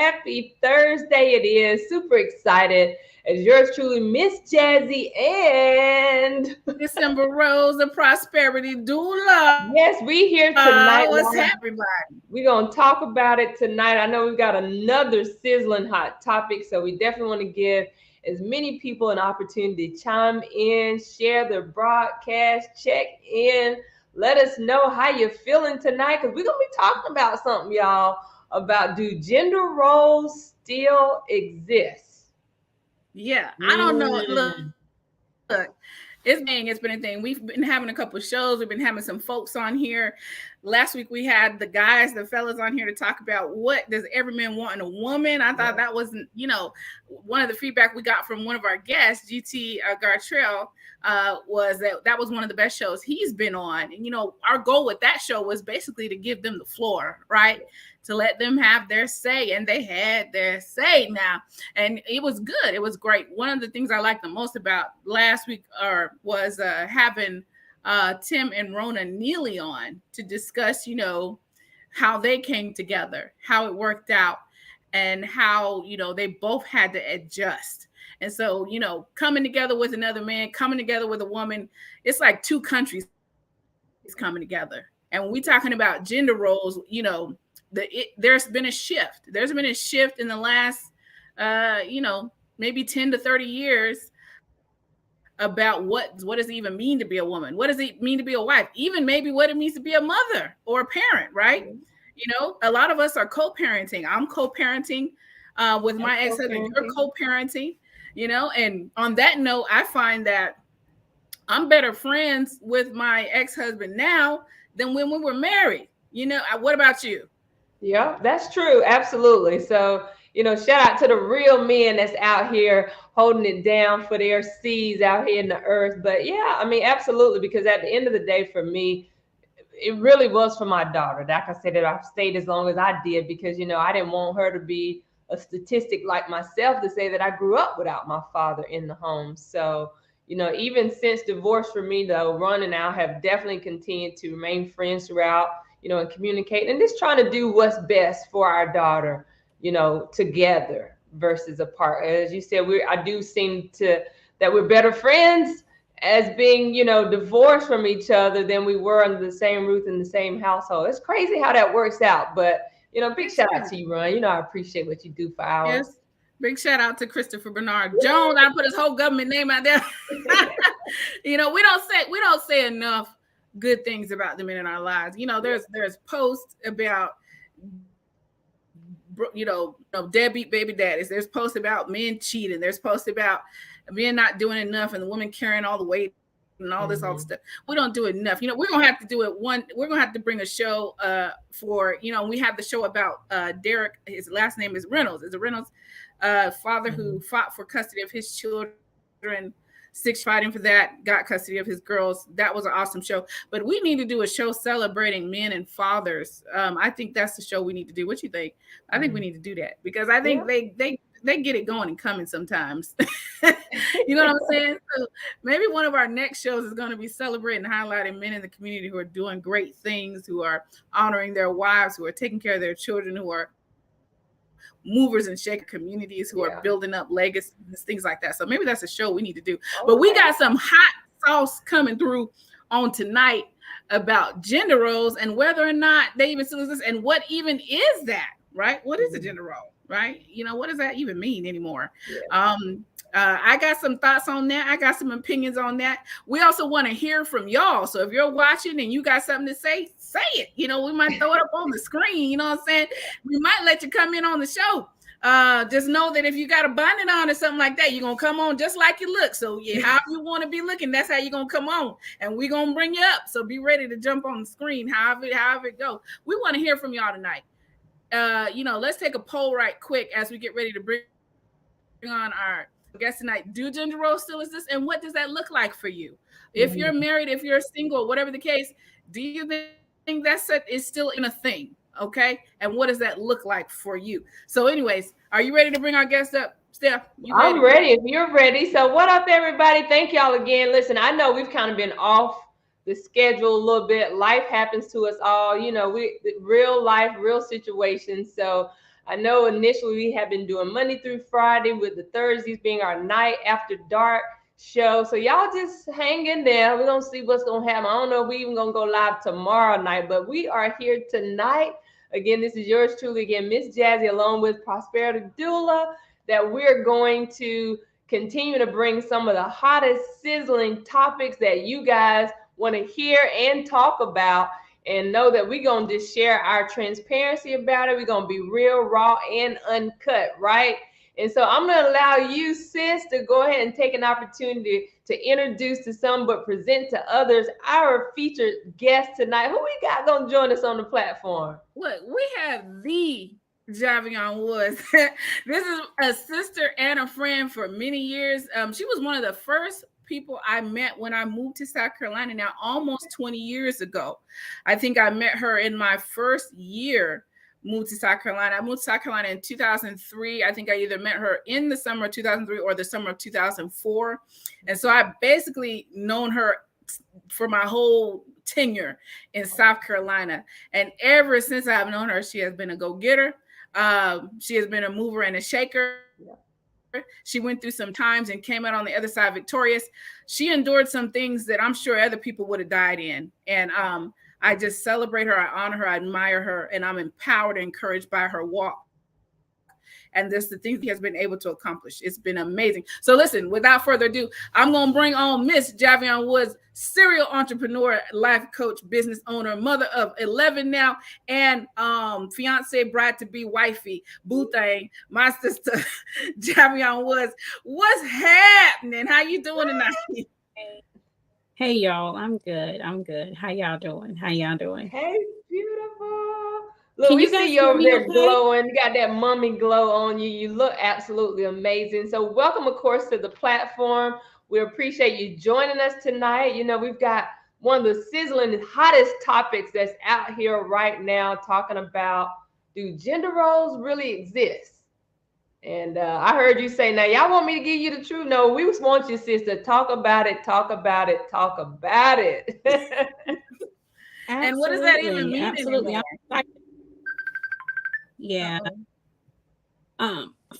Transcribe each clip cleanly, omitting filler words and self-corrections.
happy Thursday it is. Super excited as yours truly, Miss Jazzy and December Rose of Prosperity Doula. yes, we here tonight. What's happening, everybody? We're going to talk about it tonight. I know we've got another sizzling hot topic, so we definitely want to give as many people an opportunity to chime in, share the broadcast, check in, let us know how you're feeling tonight, because we're going to be talking about something, y'all, about do gender roles still exist? Yeah, I don't know. Look, it's been a thing. We've been having a couple of shows. We've been having some folks on here. Last week we had the fellas on here to talk about what does every man want in a woman. I thought that wasn't, one of the feedback we got from one of our guests, GT Gartrell, was that was one of the best shows he's been on. And our goal with that show was basically to give them the floor, right? To let them have their say, and they had their say now, and it was good. It was great. One of the things I liked the most about last week was having Tim and Rona Neely on to discuss, how they came together, how it worked out, and how they both had to adjust. And so, coming together with another man, coming together with a woman, it's like two countries coming together. And when we're talking about gender roles, there's been a shift. There's been a shift in the last, maybe 10 to 30 years about what does it even mean to be a woman? What does it mean to be a wife? Even maybe what it means to be a mother or a parent, right? A lot of us are co-parenting. I'm co-parenting with my ex-husband. You're co-parenting, and on that note, I find that I'm better friends with my ex-husband now than when we were married. What about you? Yeah, that's true. Absolutely. So, shout out to the real men that's out here holding it down for their seeds out here in the earth. But yeah, I mean, absolutely. Because at the end of the day, for me, it really was for my daughter. Like I said, that I've stayed as long as I did because, I didn't want her to be a statistic like myself to say that I grew up without my father in the home. So, even since divorce for me, though, Ron and I have definitely continued to remain friends throughout, and communicate and just trying to do what's best for our daughter, together versus apart. As you said, I do seem to that we're better friends as being, divorced from each other than we were under the same roof in the same household. It's crazy how that works out. But, big shout out to you, Ron. I appreciate what you do for ours. Yes. Big shout out to Christopher Bernard Jones. I put his whole government name out there. We don't say enough good things about the men in our lives. There's posts about deadbeat baby daddies. There's posts about men cheating. There's posts about men not doing enough and the woman carrying all the weight and all this all the stuff. We don't do enough. We're gonna have to do it we're gonna have to bring a show for we have the show about Derek. His last name is Reynolds. Is a Reynolds father who fought for custody of his children, 6 fighting for that, got custody of his girls. That was an awesome show. But we need to do a show celebrating men and fathers. I think that's the show we need to do. What you think? I think we need to do that because I think they get it going and coming sometimes. You know what I'm saying? So maybe one of our next shows is going to be celebrating and highlighting men in the community who are doing great things, who are honoring their wives, who are taking care of their children, who are movers and shaker communities, who are building up legacies, things like that. So maybe that's a show we need to do. But we got some hot sauce coming through on tonight about gender roles and whether or not they even still exist and what even is that, right? What is a gender role, right? What does that even mean anymore? I got some thoughts on that. I got some opinions on that. We also want to hear from y'all. So if you're watching and you got something to say it. We might throw it up on the screen. You know what I'm saying? We might let you come in on the show. Just know that if you got a bonnet on or something like that, you're going to come on just like you look. So however you want to be looking, that's how you're going to come on. And we're going to bring you up. So be ready to jump on the screen, however it goes. We want to hear from y'all tonight. Let's take a poll right quick as we get ready to bring on our guest tonight. Do gender roles still exist? And what does that look like for you? If you're married, if you're single, whatever the case, do you think that is still in a thing? Okay. And what does that look like for you? So anyways, are you ready to bring our guest up? Steph, I'm ready if you're ready. So what up, everybody? Thank y'all again. Listen, I know we've kind of been off the schedule a little bit. Life happens to us all. We real life, real situations. So I know initially we have been doing Monday through Friday, with the Thursdays being our night after dark show. So y'all just hang in there. We're gonna see what's gonna happen. I don't know if we even gonna go live tomorrow night, but we are here tonight. Again, this is yours truly, again, Miss Jazzy, along with Prosperity Doula, that we're going to continue to bring some of the hottest, sizzling topics that you guys want to hear and talk about. And know that we're going to just share our transparency about it. We're going to be real, raw, and uncut, right? And so I'm going to allow you, sis, to go ahead and take an opportunity to introduce to some, but present to others, our featured guest tonight. Who we got going to join us on the platform? Look, we have the Javion Woods. This is a sister and a friend for many years. She was one of the first people I met when I moved to South Carolina, now almost 20 years ago. I think I met her in my first year moved to South Carolina. I moved to South Carolina in 2003. I think I either met her in the summer of 2003 or the summer of 2004. And so I basically known her for my whole tenure in South Carolina. And ever since I've known her, she has been a go-getter. She has been a mover and a shaker. She went through some times and came out on the other side victorious. She endured some things that I'm sure other people would have died in. And I just celebrate her. I honor her. I admire her. And I'm empowered and encouraged by her walk. And this the things he has been able to accomplish. It's been amazing. So listen, without further ado, I'm going to bring on Miss Javion Woods, serial entrepreneur, life coach, business owner, mother of 11 now, and fiance, bride-to-be, wifey, boo thing, my sister, Javion Woods. What's happening? How you doing tonight? Hey, y'all. I'm good. How y'all doing? Hey, beautiful. Look, Can we you guys see you hear over me there okay? glowing. You got that mummy glow on you. You look absolutely amazing. So welcome, of course, to the platform. We appreciate you joining us tonight. You know, we've got one of the sizzling, hottest topics that's out here right now, talking about, do gender roles really exist? And I heard you say, now, y'all want me to give you the truth? No, we just want you, sister, talk about it, talk about it, talk about it. And what does that even mean anymore? Yeah.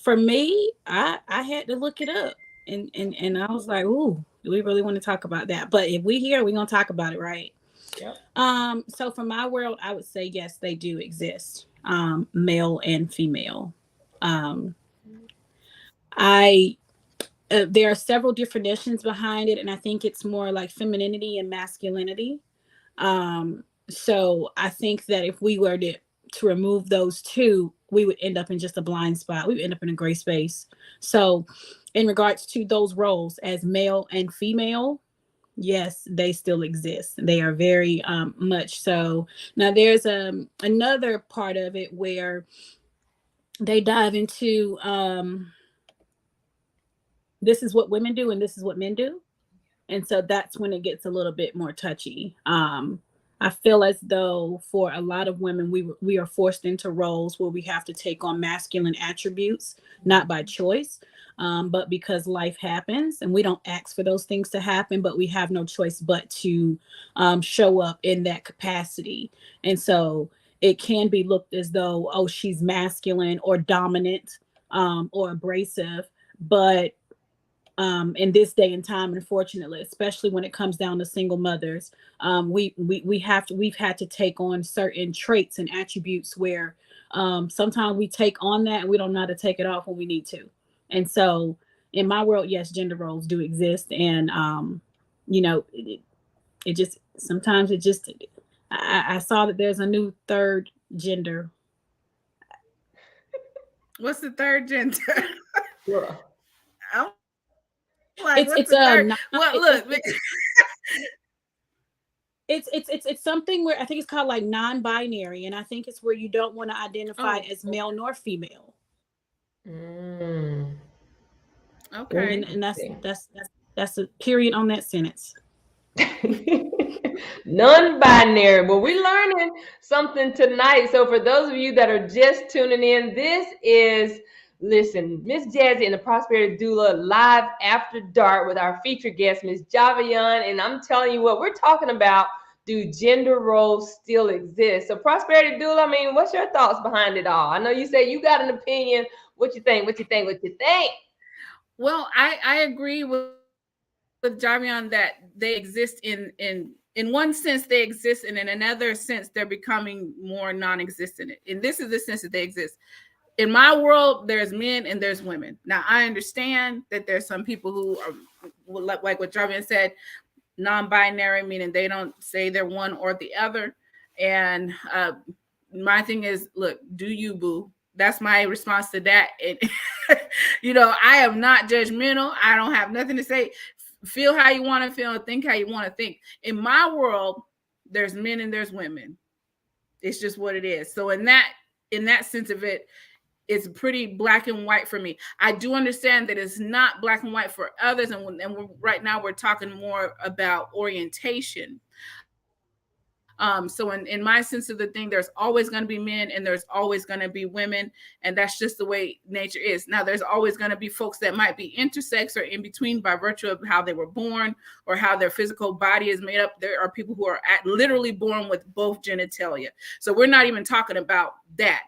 For me, I had to look it up, and I was like, ooh, do we really want to talk about that? But if we here, we're gonna talk about it, right? Yep. So for my world, I would say yes, they do exist. Male and female. There are several definitions behind it, and I think it's more like femininity and masculinity. So I think that if we were to remove those two, we would end up in just a blind spot. We would end up in a gray space. So in regards to those roles as male and female, yes, they still exist. They are very much so. Now there's another part of it where they dive into this is what women do and this is what men do. And so that's when it gets a little bit more touchy. I feel as though for a lot of women, we are forced into roles where we have to take on masculine attributes, not by choice, but because life happens and we don't ask for those things to happen, but we have no choice but to show up in that capacity. And so it can be looked as though, oh, she's masculine or dominant or abrasive, but in this day and time, unfortunately, especially when it comes down to single mothers, we've had to take on certain traits and attributes where sometimes we take on that and we don't know how to take it off when we need to. And so in my world, yes, gender roles do exist. And, it just, sometimes it just, I saw that there's a new third gender. What's the third gender? Yeah. Like, It's something where I think it's called like non-binary, and I think it's where you don't want to identify as male nor female. Mm. Okay, and that's a period on that sentence. Non-binary. Well, we're learning something tonight. So for those of you that are just tuning in, this is, listen, Miss Jazzy and the Prosperity Doula live after dark with our featured guest, Miss Javion. And I'm telling you what, we're talking about, do gender roles still exist? So Prosperity Doula, I mean, what's your thoughts behind it all? I know you say you got an opinion. What you think? What you think? What you think? Well, I agree with Javion that they exist in one sense they exist, and in another sense they're becoming more non-existent. And this is the sense that they exist. In my world, there's men and there's women. Now, I understand that there's some people who are, like what Javion said, non-binary, meaning they don't say they're one or the other. And my thing is, look, do you, boo? That's my response to that. And I am not judgmental. I don't have nothing to say. Feel how you want to feel and think how you want to think. In my world, there's men and there's women. It's just what it is. So in that sense of it, it's pretty black and white for me. I do understand that it's not black and white for others, and right now we're talking more about orientation. So in my sense of the thing, there's always going to be men and there's always going to be women, and that's just the way nature is. Now, there's always going to be folks that might be intersex or in between by virtue of how they were born or how their physical body is made up. There are people who are literally born with both genitalia. So we're not even talking about that.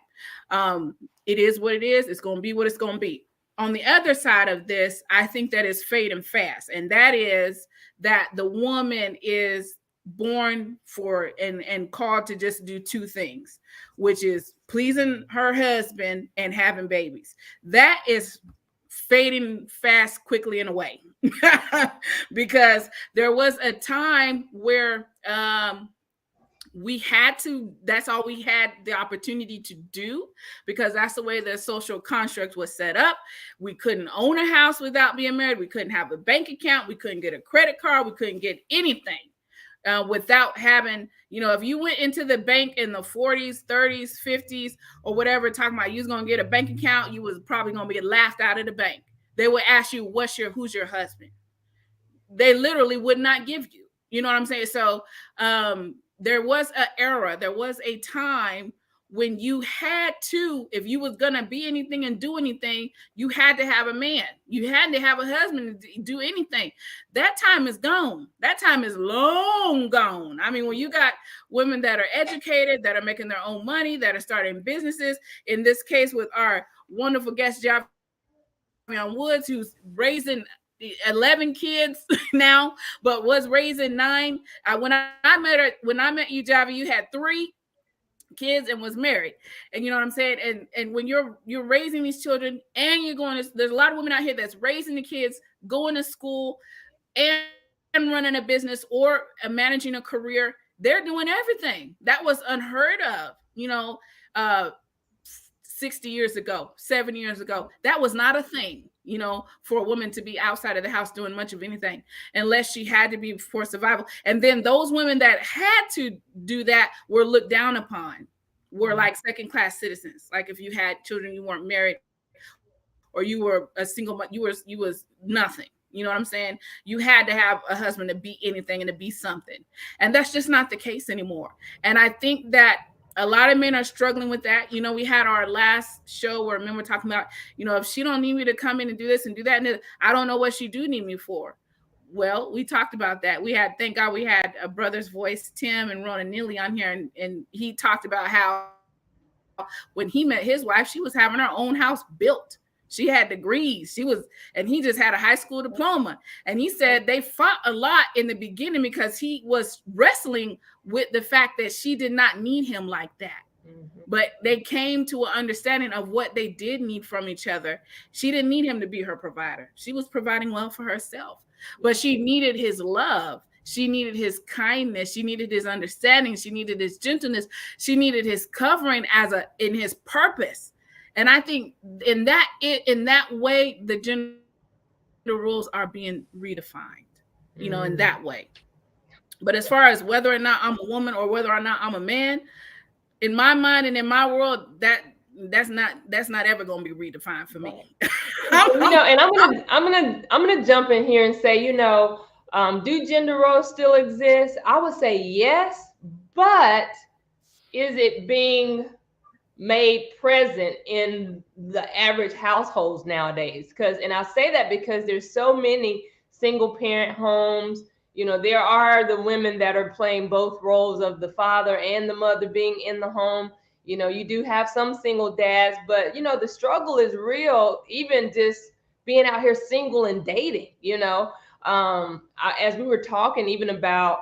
It is what it is. It's going to be what it's going to be. On the other side of this, I think that is fading fast. And that is that the woman is born for and called to just do two things, which is pleasing her husband and having babies. That is fading fast, quickly, and away. Because there was a time where that's all we had the opportunity to do, because that's the way the social construct was set up. We couldn't own a house without being married. We couldn't have a bank account. We couldn't get a credit card. We couldn't get anything without having, if you went into the bank in the 40s, 30s, 50s, or whatever, talking about you was going to get a bank account, you was probably going to be laughed out of the bank. They would ask you, who's your husband? They literally would not give you. You know what I'm saying? So, there was an era, there was a time when you had to, if you was going to be anything and do anything, you had to have a man. You had to have a husband to do anything. That time is gone. That time is long gone. I mean, when you got women that are educated, that are making their own money, that are starting businesses, in this case with our wonderful guest, Javion Woods, who's raising 11 kids now, but was raising 9. When I met you, Javi, you had 3 kids and was married. And you know what I'm saying? And when you're raising these children and you're going to, there's a lot of women out here that's raising the kids, going to school and running a business or managing a career. They're doing everything. That was unheard of, 60 years ago, 7 years ago. That was not a thing, for a woman to be outside of the house doing much of anything, unless she had to be for survival. And then those women that had to do that were looked down upon, were like second-class citizens. Like if you had children, you weren't married, or you were a single, you was nothing. You know what I'm saying? You had to have a husband to be anything and to be something. And that's just not the case anymore. And I think that a lot of men are struggling with that. We had our last show where men were talking about, if she don't need me to come in and do this and do that, and I don't know what she do need me for. Well, we talked about that. Thank God we had a Brother's Voice, Tim and Rona Neely on here. And he talked about how when he met his wife, she was having her own house built. She had degrees. And he just had a high school diploma. And he said they fought a lot in the beginning because he was wrestling with the fact that she did not need him like that. Mm-hmm. But they came to an understanding of what they did need from each other. She didn't need him to be her provider. She was providing well for herself, but she needed his love. She needed his kindness. She needed his understanding. She needed his gentleness. She needed his covering in his purpose. And I think in that way, the gender roles are being redefined, in that way. But as far as whether or not I'm a woman or whether or not I'm a man, in my mind and in my world, that's not ever going to be redefined for me. And I'm gonna jump in here and say, do gender roles still exist? I would say yes, but is it being made present in the average households nowadays? And I say that because there's so many single parent homes, there are the women that are playing both roles of the father and the mother being in the home. You do have some single dads, but the struggle is real, even just being out here single and dating. As we were talking even about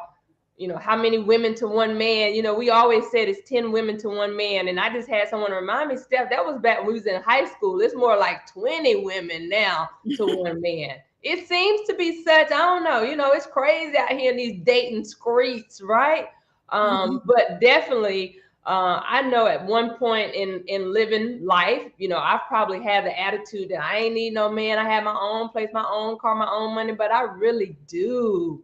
how many women to one man. We always said it's 10 women to one man, and I just had someone remind me, Steph, that was back when we was in high school. It's more like 20 women now to one man. It seems to be such, I don't know, it's crazy out here in these dating streets, right? But definitely, I know at one point in living life, I've probably had the attitude that I ain't need no man. I have my own place, my own car, my own money, but I really do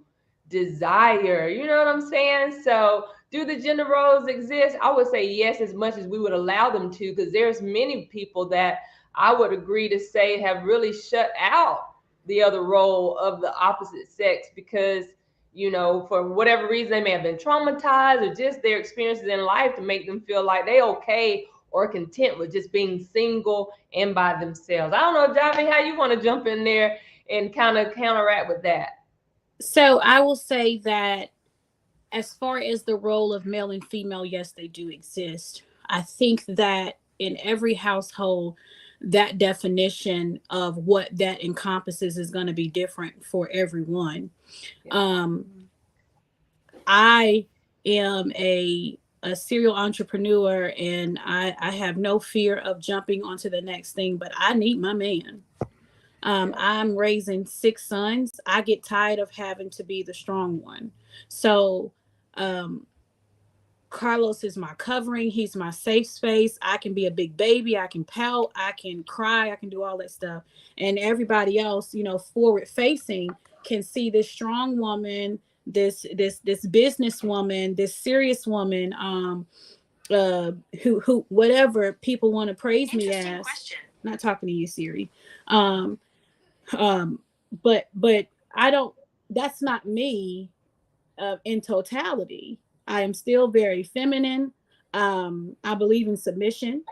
desire, you know what I'm saying? So do the gender roles exist? I would say yes, as much as we would allow them to, because there's many people that I would agree to say have really shut out the other role of the opposite sex because for whatever reason they may have been traumatized or just their experiences in life to make them feel like they okay or content with just being single and by themselves. I don't know, Javi, how you want to jump in there and kind of counteract with that? So I will say that as far as the role of male and female, yes, they do exist. I think that in every household, that definition of what that encompasses is going to be different for everyone. I am a serial entrepreneur, and I have no fear of jumping onto the next thing, but I need my man. I'm raising 6 sons. I get tired of having to be the strong one. So Carlos is my covering. He's my safe space. I can be a big baby. I can pout. I can cry. I can do all that stuff. And everybody else, forward facing, can see this strong woman, this business woman, this serious woman, who whatever people want to praise me as. Question. Not talking to you, Siri. But I don't. That's not me. In totality, I am still very feminine. I believe in submission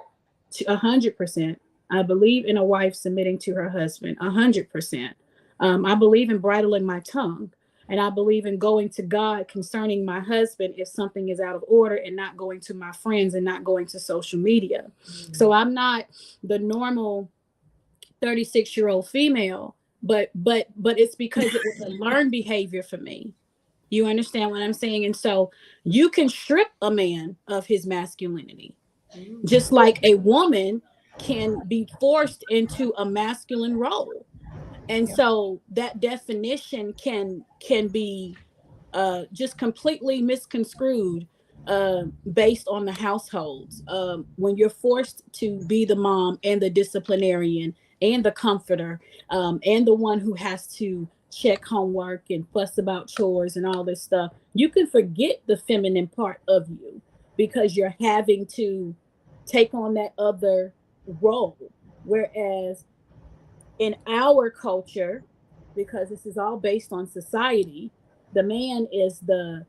to 100%. I believe in a wife submitting to her husband 100%. I believe in bridling my tongue, and I believe in going to God concerning my husband if something is out of order, and not going to my friends and not going to social media. Mm-hmm. So I'm not the normal 36-year-old female, but it's because it was a learned behavior for me. You understand what I'm saying? And so you can strip a man of his masculinity, just like a woman can be forced into a masculine role. And so that definition can be just completely misconstrued based on the households. When you're forced to be the mom and the disciplinarian and the comforter and the one who has to check homework and fuss about chores and all this stuff, you can forget the feminine part of you because you're having to take on that other role. Whereas in our culture, because this is all based on society, the man is the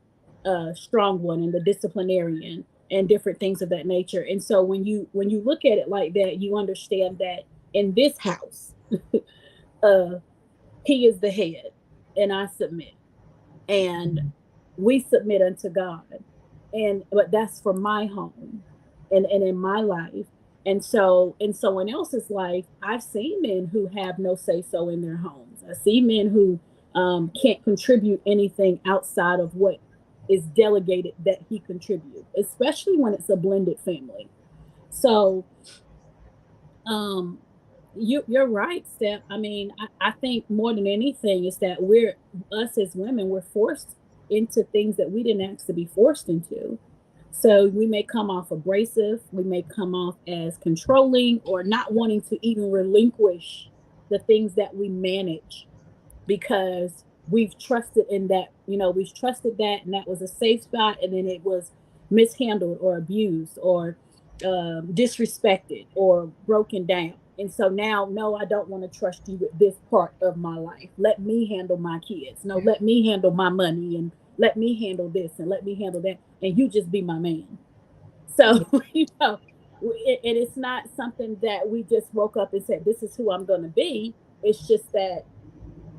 strong one and the disciplinarian and different things of that nature. And so when you look at it like that, you understand that in this house, he is the head, and I submit, and we submit unto God, but that's for my home, and in my life, and so in someone else's life, I've seen men who have no say so in their homes. I see men who can't contribute anything outside of what is delegated that he contributes, especially when it's a blended family. So, You're right, Steph. I mean, I think more than anything is that us as women, we're forced into things that we didn't ask to be forced into. So we may come off abrasive, we may come off as controlling or not wanting to even relinquish the things that we manage because we've trusted in that, we've trusted that, and that was a safe spot, and then it was mishandled or abused or disrespected or broken down. And so now, no, I don't want to trust you with this part of my life. Let me handle my kids. No, let me handle my money, and let me handle this, and let me handle that. And you just be my man. So, and it's not something that we just woke up and said, this is who I'm going to be. It's just that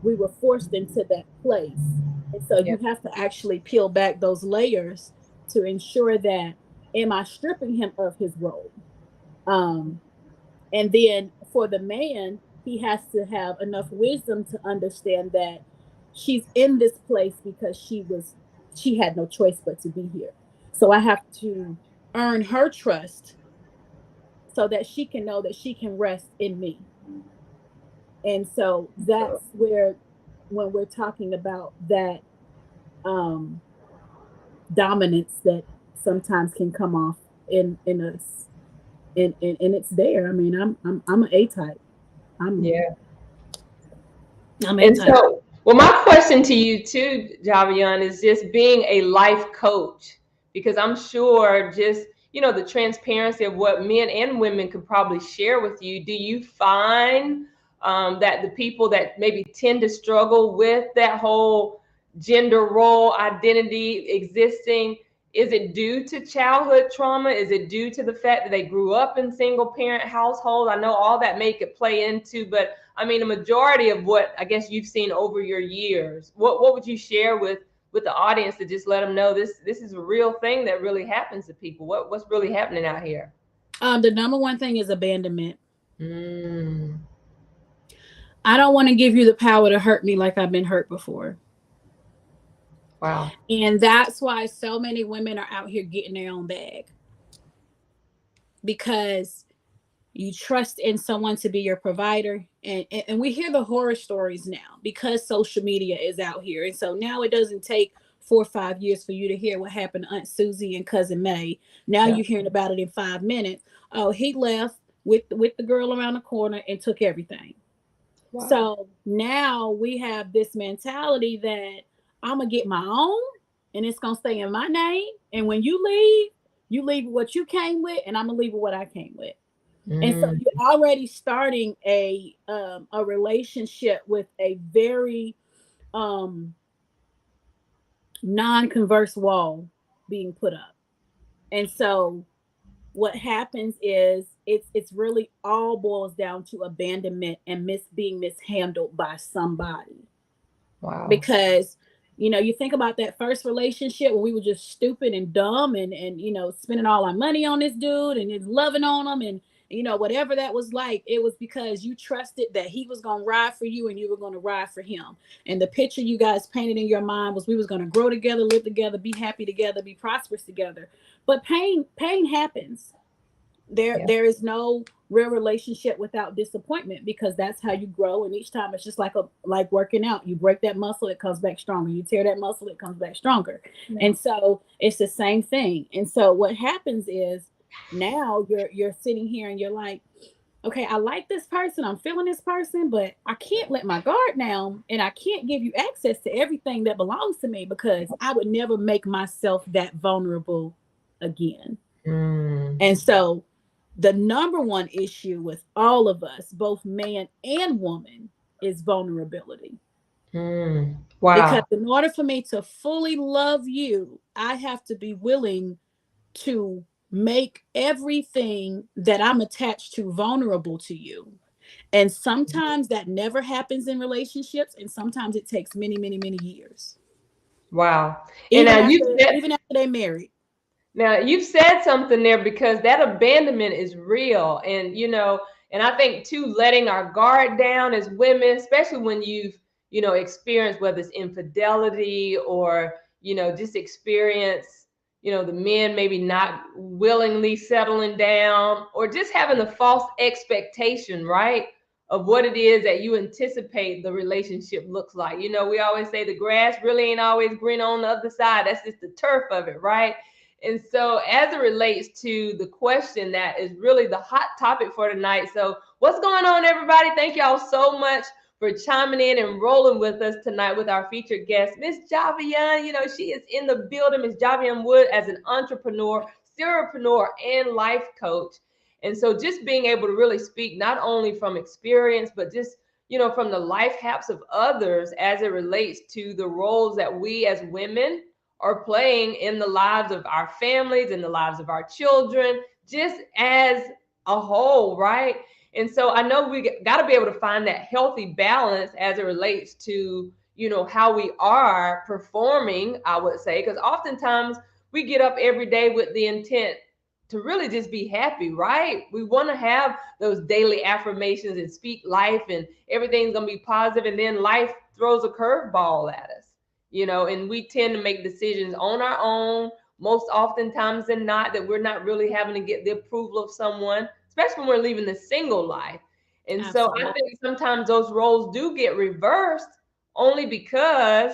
we were forced into that place. And so Yeah. you have to actually peel back those layers to ensure that, am I stripping him of his role? Um, and then for the man, he has to have enough wisdom to understand that she's in this place because she had no choice but to be here. So I have to earn her trust so that she can know that she can rest in me. And so that's where, when we're talking about that um dominance that sometimes can come off in us, and it's there. I mean, I'm an A type. I'm Yeah. I'm A And type. so, well, my question to you too, Javion, is just being a life coach, because I'm sure just, the transparency of what men and women could probably share with you. Do you find that the people that maybe tend to struggle with that whole gender role identity existing, is it due to childhood trauma? Is it due to the fact that they grew up in single parent household? I know all that make it play into, but I mean, a majority of what I guess you've seen over your years, what would you share with the audience to just let them know this is a real thing that really happens to people? What's really happening out here? The number one thing is abandonment. Mm, I don't want to give you the power to hurt me like I've been hurt before. wow. And that's why so many women are out here getting their own bag, because you trust in someone to be your provider. And we hear the horror stories now because social media is out here. And so now it doesn't take 4 or 5 years for you to hear what happened to Aunt Susie and Cousin May. Now Yeah. you're hearing about it in 5 minutes. Oh, he left with the girl around the corner and took everything. Wow. So now we have this mentality that I'm gonna get my own and it's gonna stay in my name. And when you leave with what you came with, and I'm gonna leave with what I came with. And so Mm, you're already starting a relationship with a very um non-converse wall being put up. And so what happens is it's really all boils down to abandonment and being mishandled by somebody. wow. Because you think about that first relationship when we were just stupid and dumb and spending all our money on this dude and just loving on him, and whatever that was like, it was because you trusted that he was going to ride for you and you were going to ride for him. And the picture you guys painted in your mind was we was going to grow together, live together, be happy together, be prosperous together. But pain happens. Yeah. There is no real relationship without disappointment, because that's how you grow. And each time it's just like working out. You break that muscle, it comes back stronger. You tear that muscle, it comes back stronger. Yeah. And so it's the same thing. And so what happens is, now you're sitting here and you're like, okay, I like this person, I'm feeling this person, but I can't let my guard down, and I can't give you access to everything that belongs to me, because I would never make myself that vulnerable again. Mm, And so the number one issue with all of us, both man and woman, is vulnerability. mm, Because wow. in order for me to fully love you, I have to be willing to make everything that I'm attached to vulnerable to you. And sometimes that never happens in relationships, and sometimes it takes many, many, many years. Wow. And Even after even after they're married. now you've said something there, because that abandonment is real. And and I think too, letting our guard down as women, especially when you've, experienced, whether it's infidelity or, just experience, the men maybe not willingly settling down, or just having the false expectation, right? Of what it is that you anticipate the relationship looks like. We always say the grass really ain't always green on the other side. That's just the turf of it, right? And so, as it relates to the question that is really the hot topic for tonight. So, what's going on, everybody? Thank y'all so much for chiming in and rolling with us tonight with our featured guest, Miss Javion. She is in the building, Miss Javion Wood, as an entrepreneur, serialpreneur, and life coach. And so, just being able to really speak not only from experience, but just from the life haps of others as it relates to the roles that we as women are playing in the lives of our families, in the lives of our children, just as a whole, right? And so I know we got to be able to find that healthy balance as it relates to, how we are performing, I would say, because oftentimes we get up every day with the intent to really just be happy, right? We want to have those daily affirmations and speak life, and everything's going to be positive, and then life throws a curveball at us, and we tend to make decisions on our own most oftentimes than not, that we're not really having to get the approval of someone, especially when we're leaving the single life. And Absolutely. so I think sometimes those roles do get reversed only because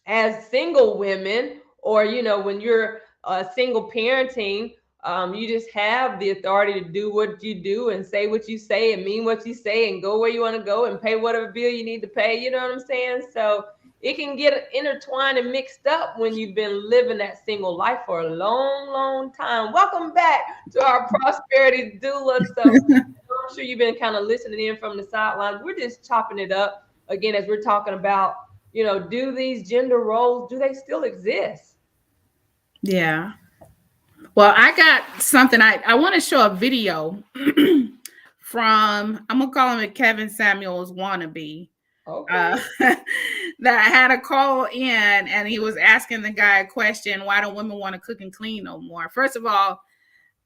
as single women, or when you're single parenting, you just have the authority to do what you do and say what you say and mean what you say and go where you want to go and pay whatever bill you need to pay. You know what I'm saying? So it can get intertwined and mixed up when you've been living that single life for a long, long time. Welcome back to our prosperity doula. So I'm sure you've been kind of listening in from the sidelines. We're just chopping it up again as we're talking about, do these gender roles, do they still exist? Yeah. Well, I got something. I want to show a video from, I'm going to call him a Kevin Samuels wannabe. Okay. That had a call in, and he was asking the guy a question: why don't women want to cook and clean no more? First of all,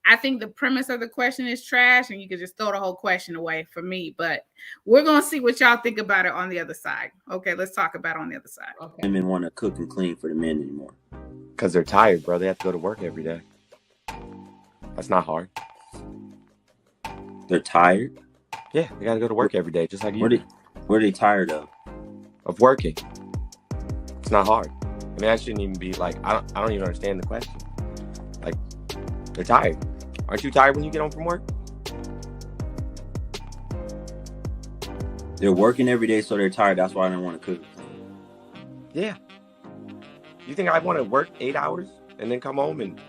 I think the premise of the question is trash, and you could just throw the whole question away for me. But we're going to see what y'all think about it on the other side. Okay, let's talk about it on the other side. Okay. Women want to cook and clean for the men anymore. Because they're tired, bro. They have to go to work every day. That's not hard. They're tired? Yeah, they got to go to work every day, just like you. What are they tired of? Of working. It's not hard. I mean, that shouldn't even be like, I don't even understand the question. Like, they're tired. Aren't you tired when you get home from work? They're working every day, so they're tired. That's why I don't want to cook. Yeah. You think I want to work 8 hours and then come home and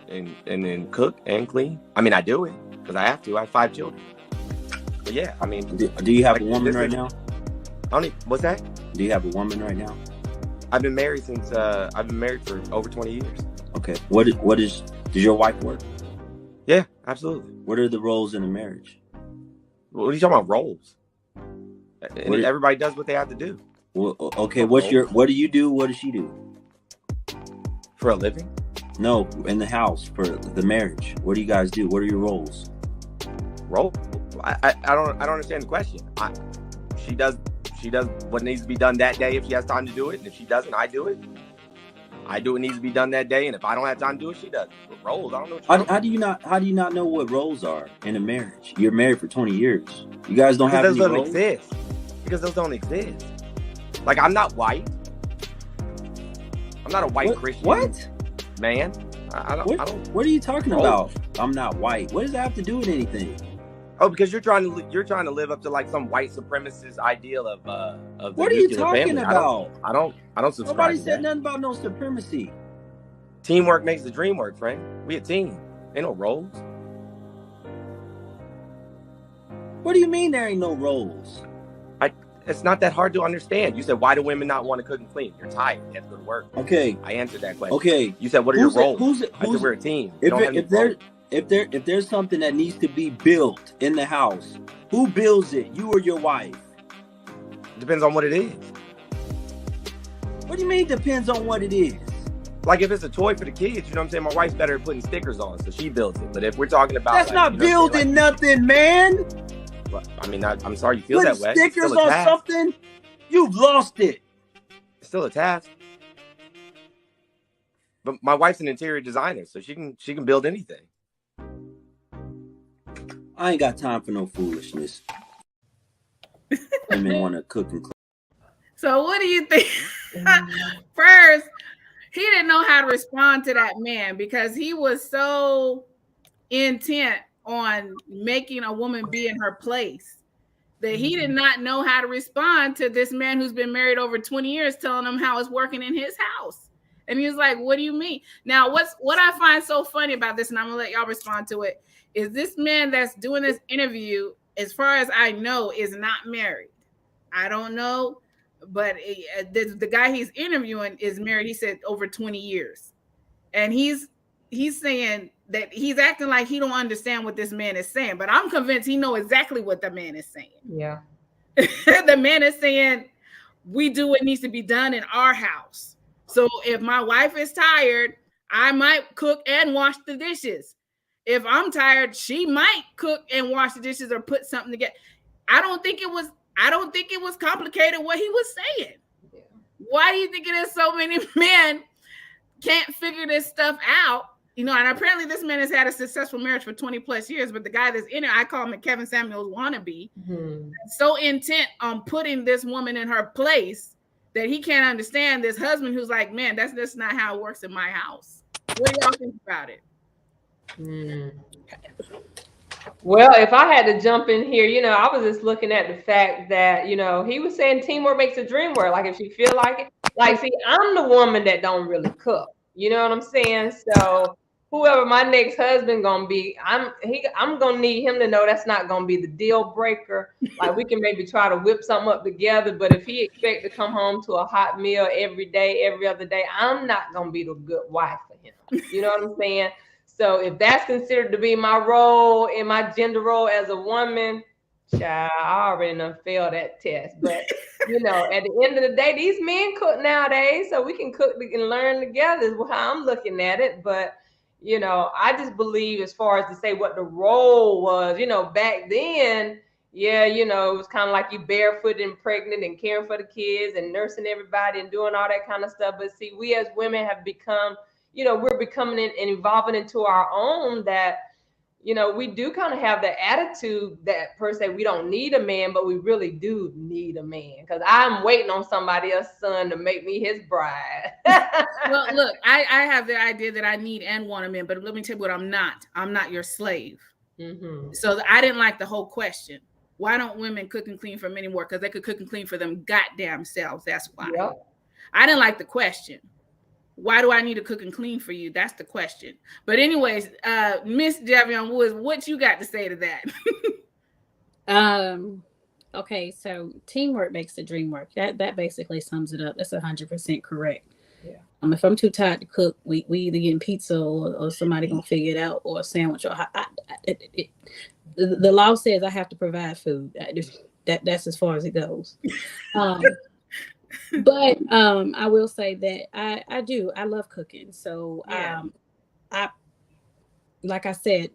then cook and clean? I mean, I do it because I have to. I have 5 children. But yeah, I mean. Do you have a woman right now? What's that? Do you have a woman right now? I've been married for over 20 years. Okay. Does your wife work? Yeah, absolutely. What are the roles in a marriage? What are you talking about, roles? Everybody does what they have to do. Well, okay, what do you do? What does she do? For a living? No, in the house for the marriage. What do you guys do? What are your roles? Role? I don't understand the question. She does what needs to be done that day if she has time to do it, and if she doesn't, I do it. I do what needs to be done that day, and if I don't have time to do it, she does. But roles, I don't know. How do you not know what roles are in a marriage? You're married for 20 years. You guys don't have any roles? Exist. Because those don't exist. Like, I'm not white. I'm not a white Christian. What? Man. I don't. What are you talking about? I'm not white. What does that have to do with anything? Oh, because you're trying to live up to like some white supremacist ideal of the what are you talking family. about? I don't subscribe. Nobody said nothing about no supremacy. Teamwork makes the dream work, friend. We a team. Ain't no roles. What do you mean there ain't no roles? It's not that hard to understand. You said, why do women not want to cook and clean? You're tired. You have to go to work. Okay. I answered that question. Okay. You said, what are your roles? I said, we're a team. If there's something that needs to be built in the house, who builds it? You or your wife? Depends on what it is. What do you mean depends on what it is? Like if it's a toy for the kids, you know what I'm saying? My wife's better at putting stickers on, so she builds it. But if we're talking about that's not building nothing, man. Well, I mean, I'm sorry you feel that way. Stickers on something? You've lost it. It's still a task. But my wife's an interior designer, so she can build anything. I ain't got time for no foolishness. Women want to cook and clean. So what do you think? First, he didn't know how to respond to that man because he was so intent on making a woman be in her place that he did not know how to respond to this man who's been married over 20 years telling him how it's working in his house. And he was like, what do you mean? Now, what I find so funny about this, and I'm gonna let y'all respond to it, is this man that's doing this interview, as far as I know, is not married. I don't know, but the guy he's interviewing is married. He said over 20 years. And he's saying that he's acting like he don't understand what this man is saying, but I'm convinced he knows exactly what the man is saying. Yeah. The man is saying, we do what needs to be done in our house. So if my wife is tired, I might cook and wash the dishes. If I'm tired, she might cook and wash the dishes or put something together. I don't think it was complicated what he was saying. Yeah. Why do you think it is so many men can't figure this stuff out? You know, and apparently this man has had a successful marriage for 20 plus years, but the guy that's in it, I call him a Kevin Samuels wannabe, so intent on putting this woman in her place that he can't understand this husband who's like, man, that's not how it works in my house. What do y'all think about it? Well, if I had to jump in here, you know, I was just looking at the fact that, you know, he was saying teamwork makes the dream work. Like if you feel like it, like, see, I'm the woman that don't really cook. You know what I'm saying? So whoever my next husband gonna be, I'm gonna need him to know that's not gonna be the deal breaker. Like we can maybe try to whip something up together, but if he expect to come home to a hot meal every day, every other day, I'm not gonna be the good wife for him. You know what I'm saying? So if that's considered to be my role in my gender role as a woman, child, I already done failed that test. But you know, at the end of the day, these men cook nowadays, so we can cook and learn together is how I'm looking at it. But you know, I just believe as far as to say what the role was, you know, back then, yeah, you know, it was kind of like you barefoot and pregnant and caring for the kids and nursing everybody and doing all that kind of stuff. But see, we as women have become, you know, we're becoming and evolving into our own that, you know, we do kind of have the attitude that per se we don't need a man, but we really do need a man because I'm waiting on somebody else's son to make me his bride. Well, look, I have the idea that I need and want a man, but let me tell you what I'm not. I'm not your slave. So I didn't like the whole question. Why don't women cook and clean for men anymore? Because they could cook and clean for them goddamn selves. That's why. Yep. I didn't like the question. Why do I need to cook and clean for you? That's the question. But anyways, Miss Javion Woods, what you got to say to that? Okay, so teamwork makes the dream work. That basically sums it up. That's 100% correct. Yeah. If I'm too tired to cook, we either getting pizza or somebody gonna figure it out, or a sandwich. Or the law says I have to provide food. That's as far as it goes. But I will say that I love cooking. So I like I said,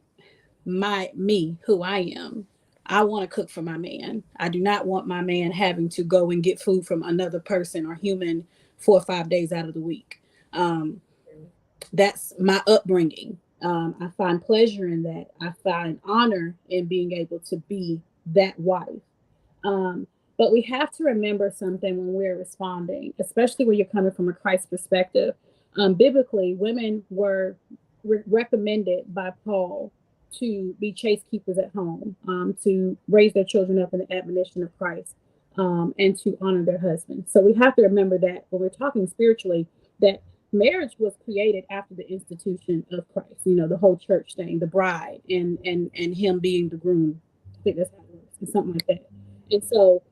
who I am, I want to cook for my man. I do not want my man having to go and get food from another person or human 4 or 5 days out of the week. That's my upbringing. I find pleasure in that. I find honor in being able to be that wife. But we have to remember something when we're responding, especially when you're coming from a Christ perspective. Biblically, women were recommended by Paul to be chaste keepers at home, to raise their children up in the admonition of Christ, and to honor their husbands. So we have to remember that when we're talking spiritually, that marriage was created after the institution of Christ. You know, the whole church thing, the bride, and him being the groom. I think that's how it works, something like that. And so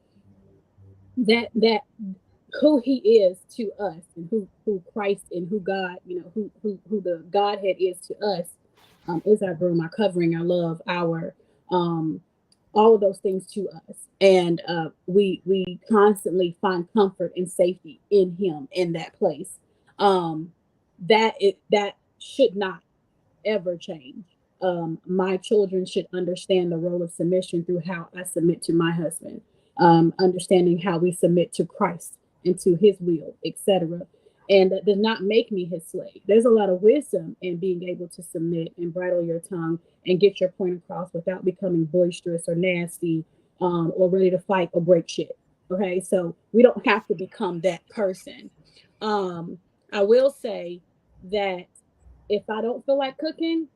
that who he is to us, and who Christ and who God, you know, who the Godhead is to us, is our groom, our covering, our love, our all of those things to us. And we constantly find comfort and safety in him, in that place. That should not ever change. My children should understand the role of submission through how I submit to my husband, understanding how we submit to Christ and to his will, etc. And that does not make me his slave. There's a lot of wisdom in being able to submit and bridle your tongue and get your point across without becoming boisterous or nasty, or ready to fight or break shit. Okay, so we don't have to become that person. I will say that if I don't feel like cooking,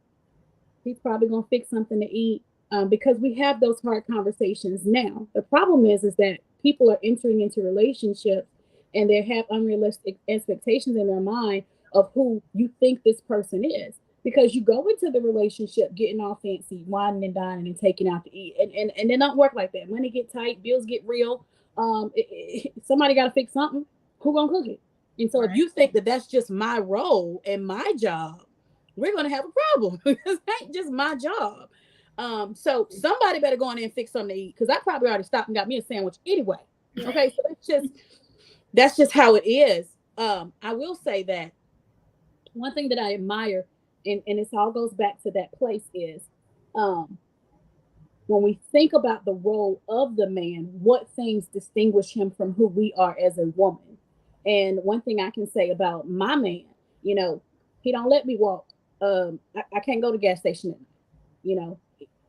he's probably gonna fix something to eat, because we have those hard conversations now. The problem is that people are entering into relationships and they have unrealistic expectations in their mind of who you think this person is, because you go into the relationship getting all fancy, whining and dining and taking out to eat, and it don't work like that. Money get tight, bills get real. Somebody got to fix something. Who gonna cook it? And so if you think that that's just my role and my job, we're gonna have a problem, because that ain't just my job. So somebody better go in there and fix something to eat, because I probably already stopped and got me a sandwich anyway. Okay, so it's just, that's just how it is. I will say that one thing that I admire, and this all goes back to that place, is um, when we think about the role of the man, what things distinguish him from who we are as a woman. And one thing I can say about my man, you know, he don't let me walk. I can't go to the gas station at night. You know,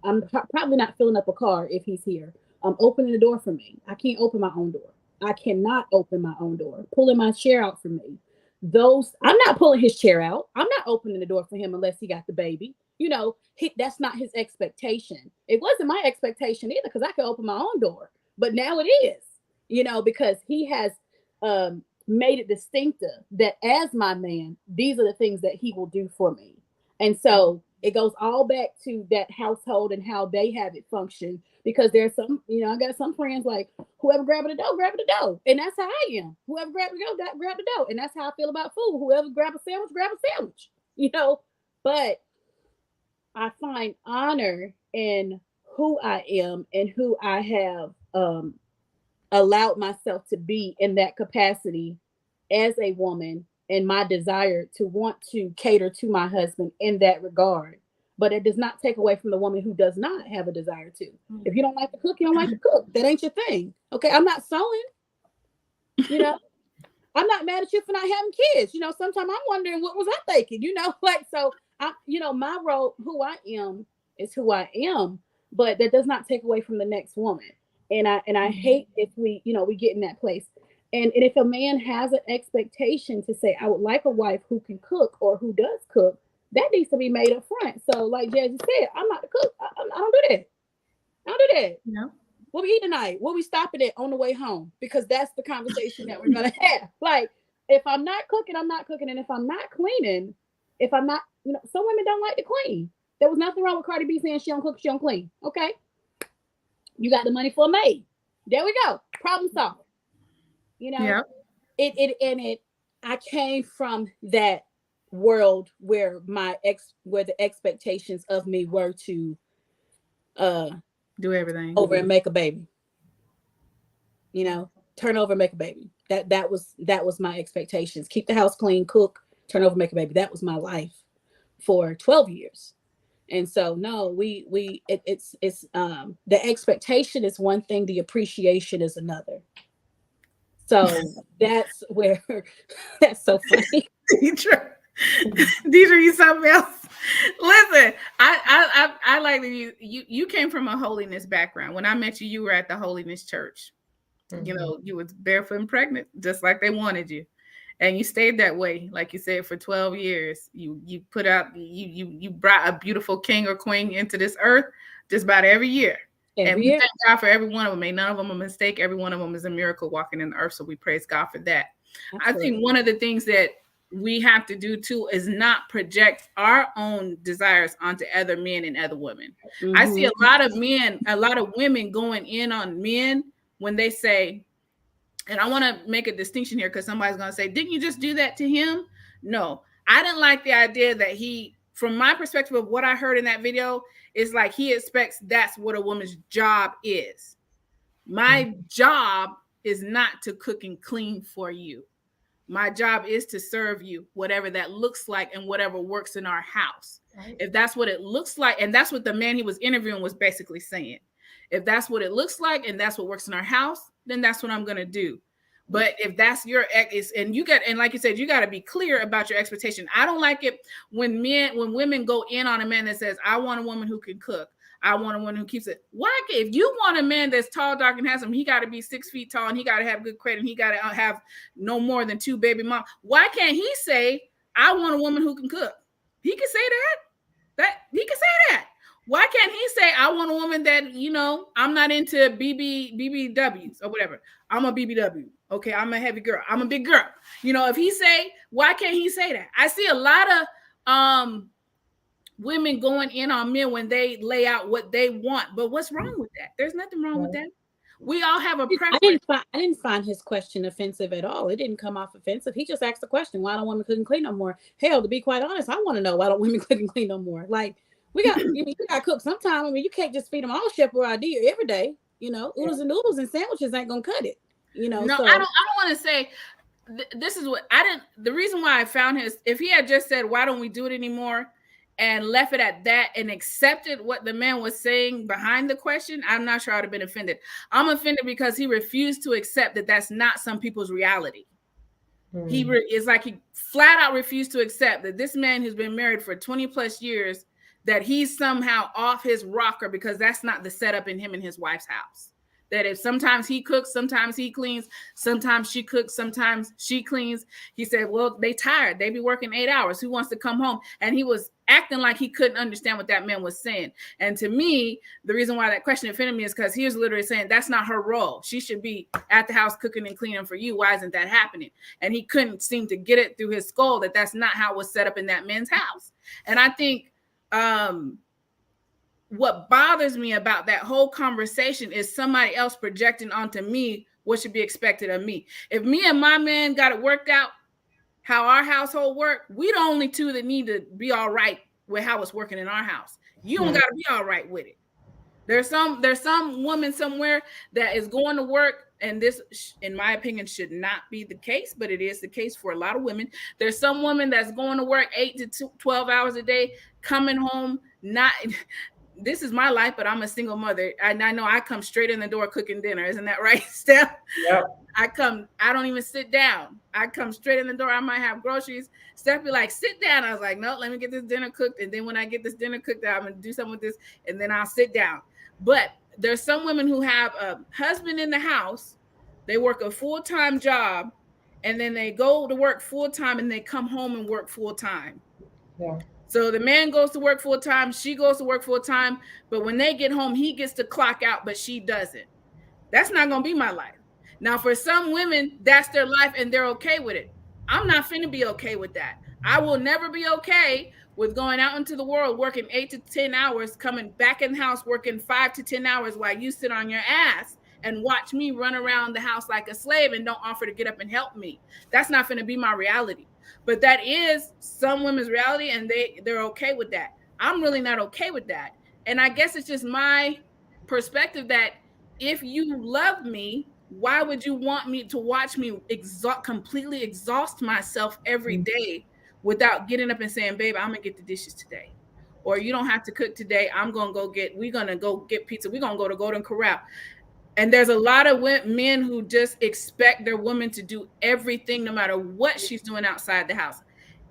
I'm probably not filling up a car if he's here. Opening the door for me. I can't open my own door. I cannot open my own door. Pulling my chair out for me. Those I'm not pulling his chair out. I'm not opening the door for him unless he got the baby. You know, that's not his expectation. It wasn't my expectation either because I could open my own door. But now it is, you know, because he has made it distinctive that as my man, these are the things that he will do for me. And so it goes all back to that household and how they have it function. Because there's some, you know, I got some friends like whoever grabbing the dough, grab the dough. And that's how I am. Whoever grab the dough, grab the dough. And that's how I feel about food. Whoever grab a sandwich, you know. But I find honor in who I am and who I have allowed myself to be in that capacity as a woman, and my desire to want to cater to my husband in that regard. But it does not take away from the woman who does not have a desire to. If you don't like to cook, you don't like to cook. That ain't your thing. Okay, I'm not sewing. You know, I'm not mad at you for not having kids. You know, sometimes I'm wondering what was I thinking. You know, like so. You know, my role, who I am, is who I am. But that does not take away from the next woman. And I hate if we, you know, we get in that place. And if a man has an expectation to say, I would like a wife who can cook or who does cook, that needs to be made up front. So, like Jazzy said, I'm not the cook. I don't do that. I don't do that. No. What we eat tonight? What we stopping at on the way home? Because that's the conversation that we're gonna have. Like, if I'm not cooking, I'm not cooking. And if I'm not cleaning, if I'm not, you know, some women don't like to clean. There was nothing wrong with Cardi B saying she don't cook, she don't clean. Okay. You got the money for a maid. There we go. Problem solved. You know, I came from that world where where the expectations of me were to do everything over and make a baby. You know, turn over and make a baby. That was my expectations. Keep the house clean, cook, turn over, make a baby. That was my life for 12 years. And so no, it's the expectation is one thing, the appreciation is another. So that's where that's so funny. Deidre, you something else. Listen, I like that you came from a holiness background. When I met you, you were at the holiness church. Mm-hmm. You know, you was barefoot and pregnant, just like they wanted you. And you stayed that way, like you said, for 12 years. You put out, you brought a beautiful king or queen into this earth just about every year. And we thank God for every one of them. Ain't none of them a mistake. Every one of them is a miracle walking in the earth. So we praise God for that. Absolutely. I think one of the things that we have to do too is not project our own desires onto other men and other women. Mm-hmm. I see a lot of women going in on men when they say, and I want to make a distinction here because somebody's going to say, didn't you just do that to him? No, I didn't like the idea that from my perspective of what I heard in that video, is like he expects that's what a woman's job is. My job is not to cook and clean for you. My job is to serve you, whatever that looks like and whatever works in our house. Right. If that's what it looks like, and that's what the man he was interviewing was basically saying. If that's what it looks like and that's what works in our house, then that's what I'm going to do. But if that's your and like you said, you got to be clear about your expectation. I don't like it when women go in on a man that says, I want a woman who can cook. I want a woman who keeps it. Why? If you want a man that's tall, dark, and handsome, he got to be 6 feet tall and he got to have good credit and he got to have no more than 2 baby moms. Why can't he say, I want a woman who can cook? He can say that. He can say that. Why can't he say, I want a woman that, you know, I'm not into BBWs or whatever. I'm a BBW. Okay, I'm a heavy girl. I'm a big girl. You know, if he say, why can't he say that? I see a lot of women going in on men when they lay out what they want. But what's wrong with that? There's nothing wrong with that. We all have a preference. I didn't find his question offensive at all. It didn't come off offensive. He just asked the question, why don't women cook and clean no more? Hell, to be quite honest, I want to know why don't women cook and clean no more? Like, you got to cook sometime. I mean, you can't just feed them all chef idea every day. You know, oodles and noodles and sandwiches ain't gonna cut it. No, So I don't want to say this is what I didn't. The reason why I found his, if he had just said, "Why don't we do it anymore?" and left it at that and accepted what the man was saying behind the question, I'm not sure I'd have been offended. I'm offended because he refused to accept that that's not some people's reality. It's like he flat out refused to accept that this man who's been married for 20 plus years, that he's somehow off his rocker because that's not the setup in him and his wife's house. That if sometimes he cooks, sometimes he cleans, sometimes she cooks, sometimes she cleans. He said, well, they tired. They be working 8 hours. Who wants to come home? And he was acting like he couldn't understand what that man was saying. And to me, the reason why that question offended me is because he was literally saying that's not her role. She should be at the house cooking and cleaning for you. Why isn't that happening? And he couldn't seem to get it through his skull that that's not how it was set up in that man's house. And I think what bothers me about that whole conversation is somebody else projecting onto me what should be expected of me. If me and my man got it worked out how our household work, we the only two that need to be all right with how it's working in our house. You don't got to be all right with it. There's some woman somewhere that is going to work, and this, in my opinion, should not be the case, but it is the case for a lot of women. There's some woman that's going to work 8 to 12 hours a day, coming home not. This is my life, but I'm a single mother. And I know I come straight in the door cooking dinner. Isn't that right, Steph? Yep. I don't even sit down. I come straight in the door. I might have groceries. Steph be like, sit down. I was like, no, let me get this dinner cooked. And then when I get this dinner cooked, I'm going to do something with this. And then I'll sit down. But there's some women who have a husband in the house. They work a full-time job. And then they go to work full-time and they come home and work full-time. Yeah. So the man goes to work full time, she goes to work full time, but when they get home, he gets to clock out, but she doesn't. That's not going to be my life. Now, for some women, that's their life and they're okay with it. I'm not finna be okay with that. I will never be okay with going out into the world, working 8 to 10 hours, coming back in the house, working 5 to 10 hours while you sit on your ass and watch me run around the house like a slave and don't offer to get up and help me. That's not finna be my reality. But that is some women's reality, and they're okay with that. I'm really not okay with that. And I guess it's just my perspective that if you love me, why would you want me to watch me completely exhaust myself every day without getting up and saying, babe, I'm going to get the dishes today. Or you don't have to cook today. we're going to go get pizza. We're going to go to Golden Corral. And there's a lot of men who just expect their woman to do everything, no matter what she's doing outside the house.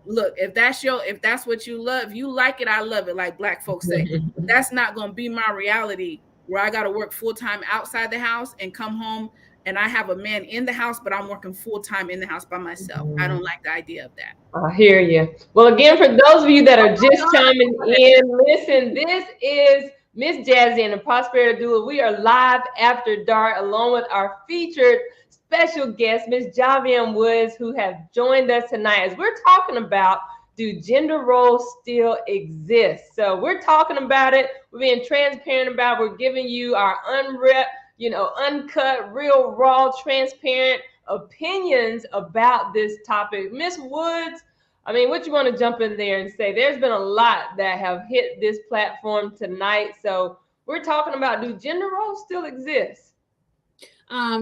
Look, if that's what you love, you like it, I love it, like Black folks say. That's not going to be my reality, where I got to work full-time outside the house and come home and I have a man in the house, but I'm working full-time in the house by myself. I don't like the idea of that. I hear you. Well, again, for those of you that are just chiming in, listen, this is Miss Jazzy and the Prosperity Doula. We are live after dark along with our featured special guest, Miss Javion Woods, who have joined us tonight as we're talking about, do gender roles still exist? So we're talking about it. We're being transparent about it. We're giving you our uncut, real, raw, transparent opinions about this topic. Miss Woods, I mean, what you want to jump in there and say? There's been a lot that have hit this platform tonight. So we're talking about, do gender roles still exist?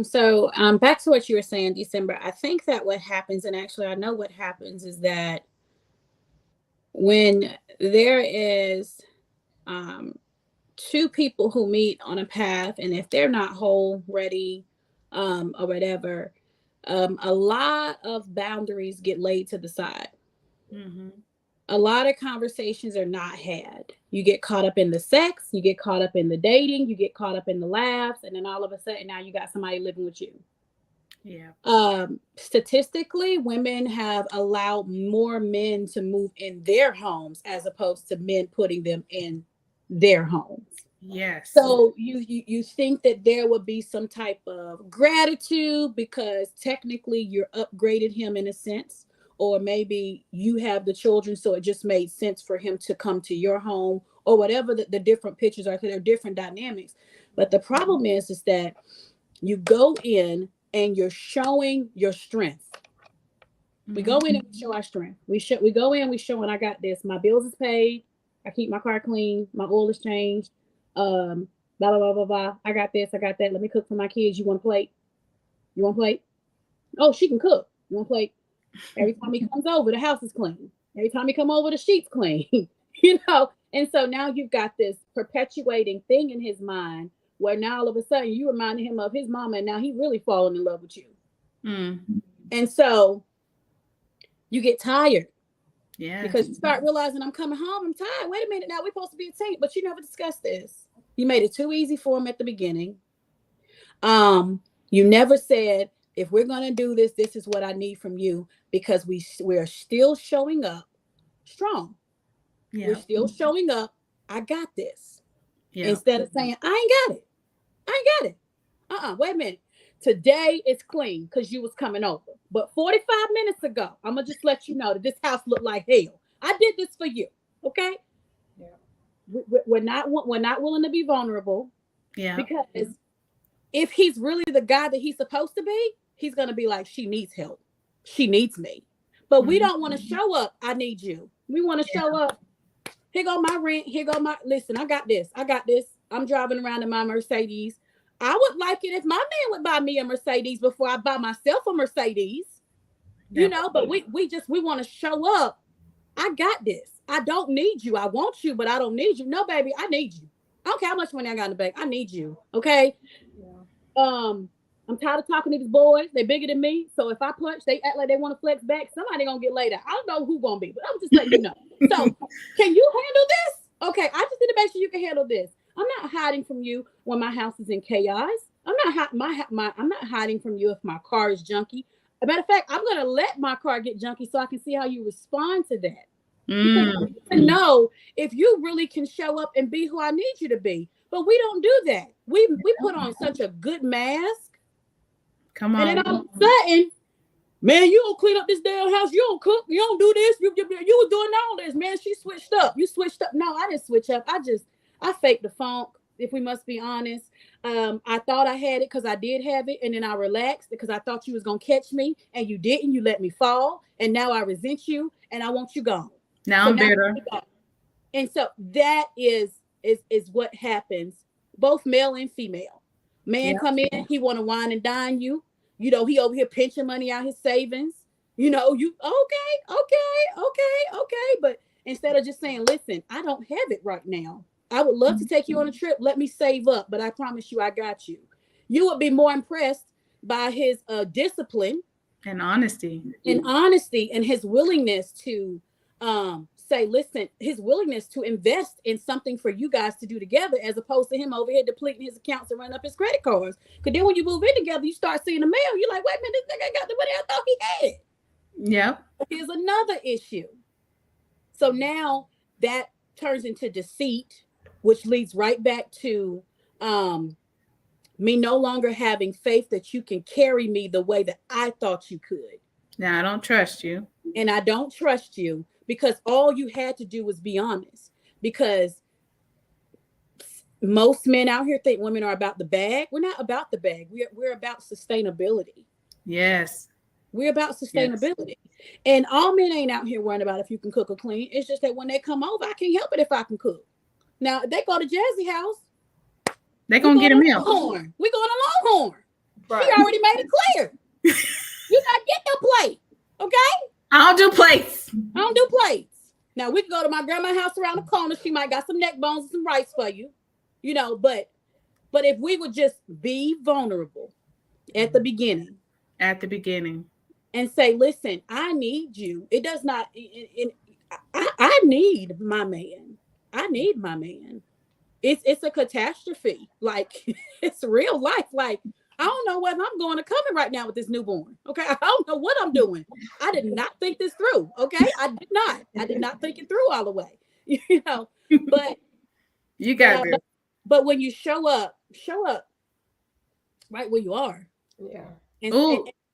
So back to what you were saying, December. I think that what happens, and actually I know what happens, is that when there is two people who meet on a path, and if they're not whole, ready, or whatever, a lot of boundaries get laid to the side. Mm-hmm. A lot of conversations are not had. You get caught up in the sex, you get caught up in the dating, you get caught up in the laughs, and then all of a sudden now you got somebody living with you. Yeah. Statistically, women have allowed more men to move in their homes as opposed to men putting them in their homes. Yes. So you think that there would be some type of gratitude because technically you're upgraded him in a sense, or maybe you have the children, so it just made sense for him to come to your home, or whatever the different pictures are, because they're different dynamics. But the problem is that you go in and you're showing your strength. We go in and we show our strength. We go in, we show, and I got this. My bills is paid. I keep my car clean. My oil is changed. Blah, blah, blah, blah, blah. I got this. I got that. Let me cook for my kids. You want a plate? You want a plate? Oh, she can cook. You want a plate? Every time he comes over, the house is clean. Every time he come over, the sheets clean. You know? And so now you've got this perpetuating thing in his mind where now all of a sudden you reminded him of his mama, and now he really falling in love with you. And so you get tired. Yeah. Because you start realizing, I'm coming home, I'm tired. Wait a minute, now we're supposed to be a team, but you never discussed this. You made it too easy for him at the beginning. You never said, if we're going to do this, this is what I need from you, because we're still showing up strong. Yeah. We're still showing up. I got this. Yeah. Instead of saying, I ain't got it. I ain't got it. Wait a minute. Today it's clean because you was coming over. But 45 minutes ago, I'm going to just let you know that this house looked like hell. I did this for you. Okay? Yeah. We're not willing to be vulnerable. Yeah. Because if he's really the guy that he's supposed to be, he's going to be like, she needs help. She needs me. But we don't want to show up. I need you. We want to show up. Here go my rent. Here go my, listen, I got this. I'm driving around in my Mercedes. I would like it if my man would buy me a Mercedes before I buy myself a Mercedes. You know, but we want to show up. I got this. I don't need you. I want you, but I don't need you. No, baby, I need you. I don't care how much money I got in the bank. I need you. Okay. Yeah. I'm tired of talking to these boys. They're bigger than me. So if I punch, they act like they want to flex back. Somebody gonna get laid out. I don't know who gonna be, but I'm just letting you know. So can you handle this? Okay, I just need to make sure you can handle this. I'm not hiding from you when my house is in chaos. I'm not hiding from you if my car is junky. As a matter of fact, I'm gonna let my car get junky so I can see how you respond to that. Because I need to know if you really can show up and be who I need you to be. But we don't do that. We put on such a good mask. Come on. And then all of a sudden, man, you don't clean up this damn house. You don't cook. You don't do this. You were doing all this, man. She switched up. You switched up. No, I didn't switch up. I faked the funk, if we must be honest. I thought I had it because I did have it. And then I relaxed because I thought you was going to catch me. And you didn't. You let me fall. And now I resent you. And I want you gone. Now I'm bitter. And so that is what happens, both male and female. Man come in, he want to wine and dine you. You know, he over here pinching money out his savings. You know, you okay. But instead of just saying, listen, I don't have it right now. I would love to take you on a trip. Let me save up, but I promise you I got you. You would be more impressed by his discipline and honesty and his willingness to say, listen, his willingness to invest in something for you guys to do together, as opposed to him over here depleting his accounts and running up his credit cards. Because then when you move in together, you start seeing the mail. You're like, wait a minute, this nigga got the money I thought he had. Yeah. Here's another issue. So now that turns into deceit, which leads right back to me no longer having faith that you can carry me the way that I thought you could. Now I don't trust you. And I don't trust you. Because all you had to do was be honest. Because most men out here think women are about the bag. We're not about the bag. We're about sustainability. Yes. We're about sustainability. Yes. And all men ain't out here worrying about if you can cook or clean. It's just that when they come over, I can't help it if I can cook. Now, if they go to Jazzy house, they're going to get a meal. We're going to Longhorn. Right. She already made it clear. You got to get your plate. Okay? I don't do plates. Now we can go to my grandma's house around the corner. She might got some neck bones and some rice for you, you know. But if we would just be vulnerable at the beginning, and say, listen, I need you. It does not. I need my man. It's a catastrophe. Like it's real life. Like. I don't know whether I'm going to coming right now with this newborn. Okay. I don't know what I'm doing. I did not think this through. Okay. I did not think it through all the way, you know, but you got it. But when you show up right where you are. Yeah.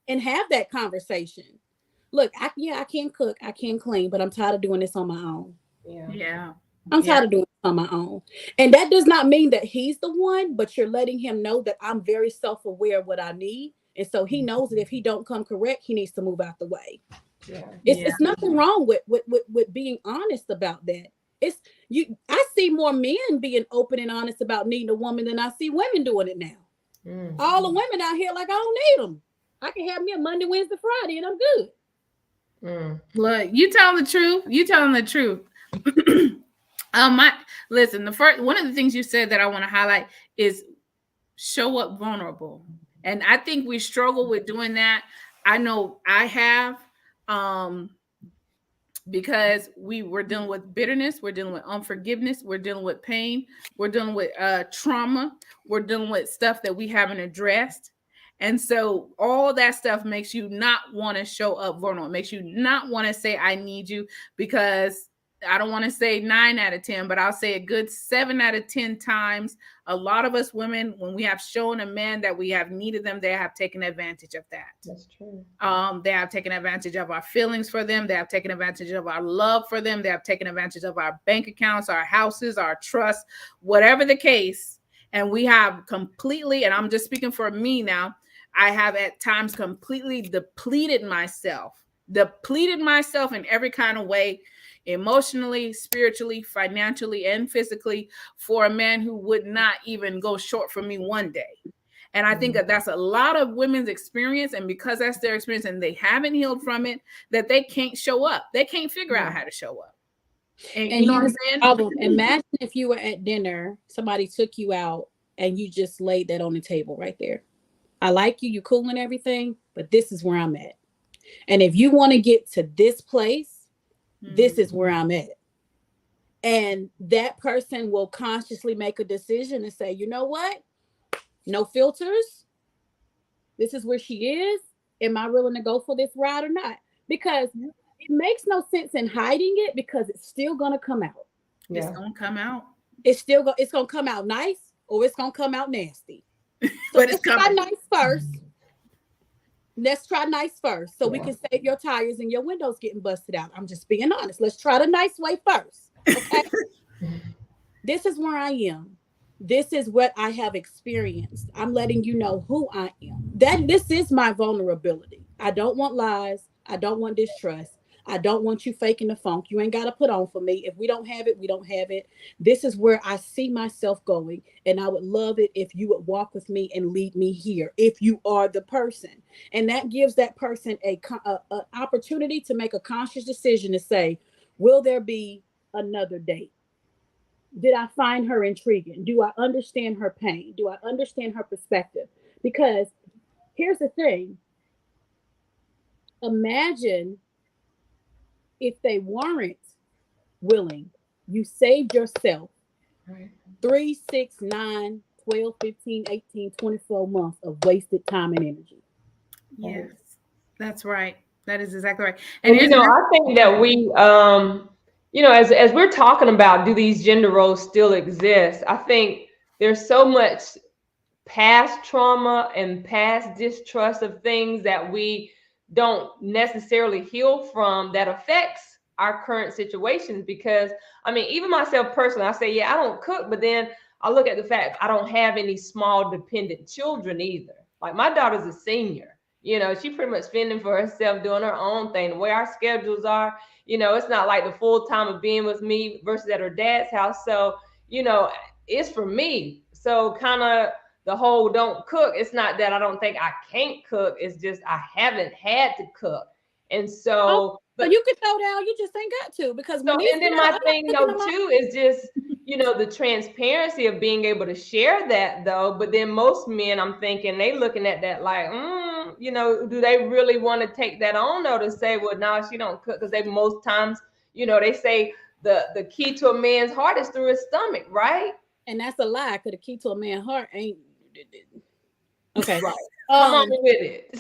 And have that conversation. Look, I can cook, I can clean, but I'm tired of doing this on my own. Yeah. I'm tired of doing it on my own. And that does not mean that he's the one, but you're letting him know that I'm very self-aware of what I need. And so he knows that if he don't come correct, he needs to move out the way. Yeah. It's nothing wrong with being honest about that. I see more men being open and honest about needing a woman than I see women doing it now. All the women out here like, I don't need them. I can have me a Monday, Wednesday, Friday, and I'm good. Look, you telling the truth. You telling the truth. Listen. One of the things you said that I want to highlight is show up vulnerable, and I think we struggle with doing that. I know I have, because we're dealing with bitterness, we're dealing with unforgiveness, we're dealing with pain, we're dealing with trauma, we're dealing with stuff that we haven't addressed. And so all that stuff makes you not want to show up vulnerable. It makes you not want to say, I need you, because I don't want to say 9 out of 10, but I'll say a good 7 out of 10 times. A lot of us women, when we have shown a man that we have needed them, they have taken advantage of that. That's true. They have taken advantage of our feelings for them. They have taken advantage of our love for them. They have taken advantage of our bank accounts, our houses, our trusts, whatever the case. And we have completely, and I'm just speaking for me now, I have at times completely depleted myself in every kind of way, emotionally, spiritually, financially, and physically, for a man who would not even go short for me one day. And I think that that's a lot of women's experience. And because that's their experience and they haven't healed from it, that they can't show up. They can't figure out how to show up. And you know what I'm saying? Problem. Imagine if you were at dinner, somebody took you out and you just laid that on the table right there. I like you, you're cool and everything, but this is where I'm at. And if you want to get to this place, this is where I'm at. And that person will consciously make a decision and say, you know what? No filters. This is where she is. Am I willing to go for this ride or not? Because it makes no sense in hiding it, because it's still going to come out. It's going to come out. It's going to come out nice, or it's going to come out nasty. So but let's try nice first. Let's try nice first, so we can save your tires and your windows getting busted out. I'm just being honest. Let's try the nice way first. Okay. This is where I am. This is what I have experienced. I'm letting you know who I am. This is my vulnerability. I don't want lies. I don't want distrust. I don't want you faking the funk. You ain't got to put on for me. If we don't have it, we don't have it. This is where I see myself going. And I would love it if you would walk with me and lead me here, if you are the person. And that gives that person an opportunity to make a conscious decision to say, will there be another date? Did I find her intriguing? Do I understand her pain? Do I understand her perspective? Because here's the thing. Imagine if they weren't willing. You saved yourself 3, 6, 9, 12, 15, 18, 24 months of wasted time and energy. Yes, that's right. That is exactly right. And I think that we, as we're talking about, do these gender roles still exist? I think there's so much past trauma and past distrust of things that we don't necessarily heal from that affects our current situations. Because even myself personally, I say, I don't cook, but then I look at the fact I don't have any small dependent children either. Like, my daughter's a senior, she pretty much fending for herself, doing her own thing. The way our schedules are, it's not like the full time of being with me versus at her dad's house. So, it's for me. So kind of the whole don't cook. It's not that I don't think I can't cook. It's just I haven't had to cook. And so, but you can throw down. You just ain't got to, because and then my thing though too is just the transparency of being able to share that though. But then most men, I'm thinking, they looking at that like, do they really want to take that on though, to say, well, no, she don't cook? Because they most times, they say the key to a man's heart is through his stomach, right? And that's a lie, because the key to a man's heart ain't. Okay, right. Come on with it.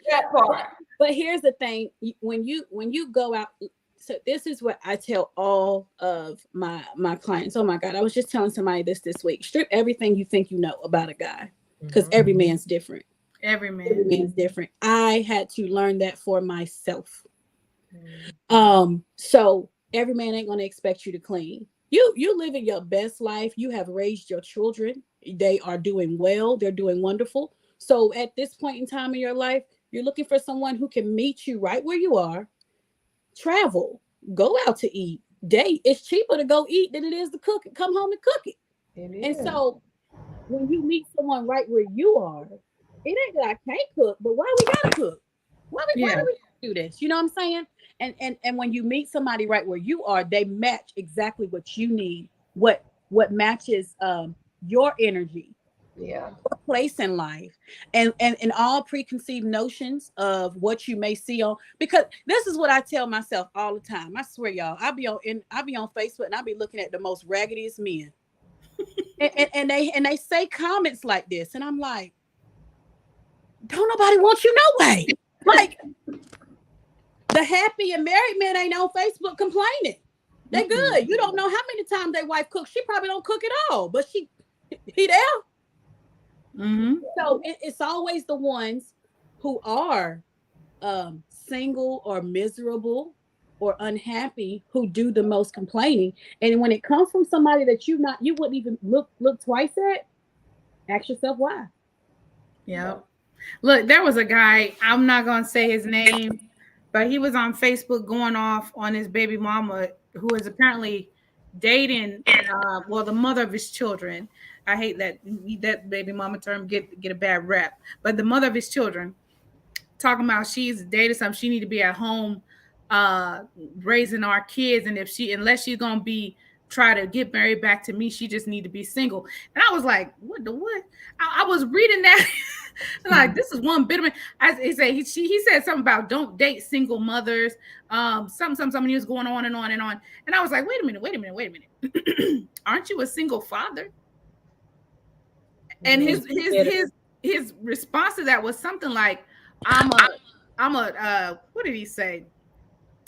That part. But here's the thing: when you go out, so this is what I tell all of my clients. Oh my God, I was just telling somebody this week. Strip everything you think you know about a guy, because every man's different. Every man's different. I had to learn that for myself. So every man ain't gonna expect you to clean. You living your best life. You have raised your children. They are doing well. They're doing wonderful. So at this point in time in your life, you're looking for someone who can meet you right where you are. Travel, go out to eat, date. It's cheaper to go eat than it is to cook it. Come home and cook it. And so when you meet someone right where you are, it ain't that I can't cook, but why we gotta cook? Why Yeah. do we do this? You know what I'm saying? And when you meet somebody right where you are, they match exactly what you need, what matches your energy, Yeah. your place in life, and all preconceived notions of what you may see on, because this is what I tell myself all the time. I swear, y'all, I be on Facebook and I be looking at the most raggediest men. And they say comments like this, and I'm like, don't nobody want you no way. Like, the happy and married men ain't on Facebook complaining. They good. You don't know how many times their wife cooks. She probably don't cook at all, but he there. Mm-hmm. So it's always the ones who are single or miserable or unhappy who do the most complaining. And when it comes from somebody that you wouldn't even look twice at, ask yourself why. Yep. Look, there was a guy, I'm not going to say his name, but he was on Facebook going off on his baby mama who is apparently dating, the mother of his children. I hate that baby mama term get a bad rep, but the mother of his children, talking about she's dated something, she need to be at home raising our kids, and unless she's going to be try to get married back to me, she just need to be single. And I was like, what? I was reading that. Like, this is one bit of it. He said something about don't date single mothers. Something he was going on and on and on. And I was like, wait a minute. Aren't you a single father? And his response to that was something like, I'm a what did he say?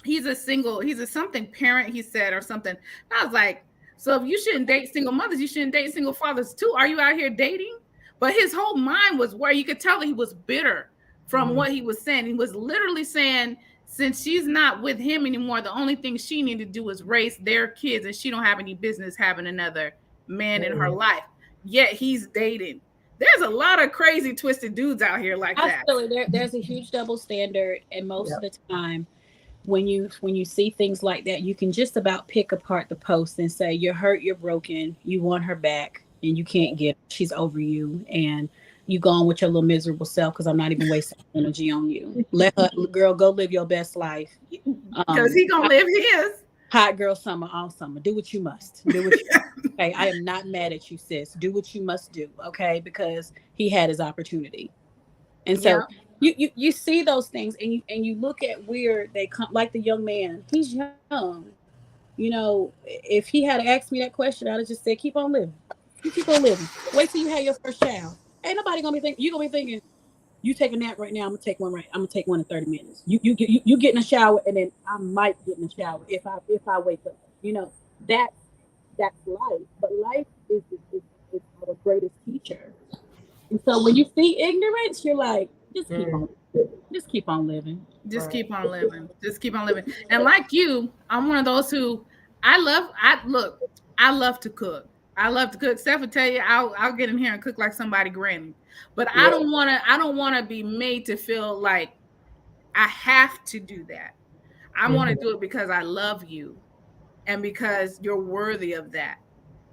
He's a something parent, he said, or something. And I was like, so if you shouldn't date single mothers, you shouldn't date single fathers too. Are you out here dating? But his whole mind was where you could tell that he was bitter from what he was saying. He was literally saying, since she's not with him anymore, the only thing she needed to do is raise their kids, and she don't have any business having another man in her life. Yet he's dating. There's a lot of crazy, twisted dudes out here like that. Absolutely. There's a huge double standard, and most of the time, when you see things like that, you can just about pick apart the post and say, you're hurt, you're broken, you want her back, and you can't get her. She's over you, and you go on with your little miserable self because I'm not even wasting energy on you. Let her, girl, go live your best life. Because he gonna live his. Hot girl summer, all summer. Do what you must. Okay, I am not mad at you, sis. Do what you must do, okay? Because he had his opportunity. And so you see those things, and you look at where they come, like the young man. He's young. You know, if he had asked me that question, I'd have just said, keep on living. You keep on living. Wait till you have your first child. Ain't nobody gonna be thinking. You gonna be thinking, you take a nap right now. I'm gonna take one in 30 minutes. You get in the shower, and then I might get in the shower if I wake up. You know, that's life. But life is our greatest teacher. And so when you see ignorance, you're like, just keep on living. Just keep on living. And like you, I'm one of those who I love to cook. I love to cook. Steph will tell you, I'll get in here and cook like somebody granny. But I don't wanna be made to feel like I have to do that. I want to do it because I love you and because you're worthy of that.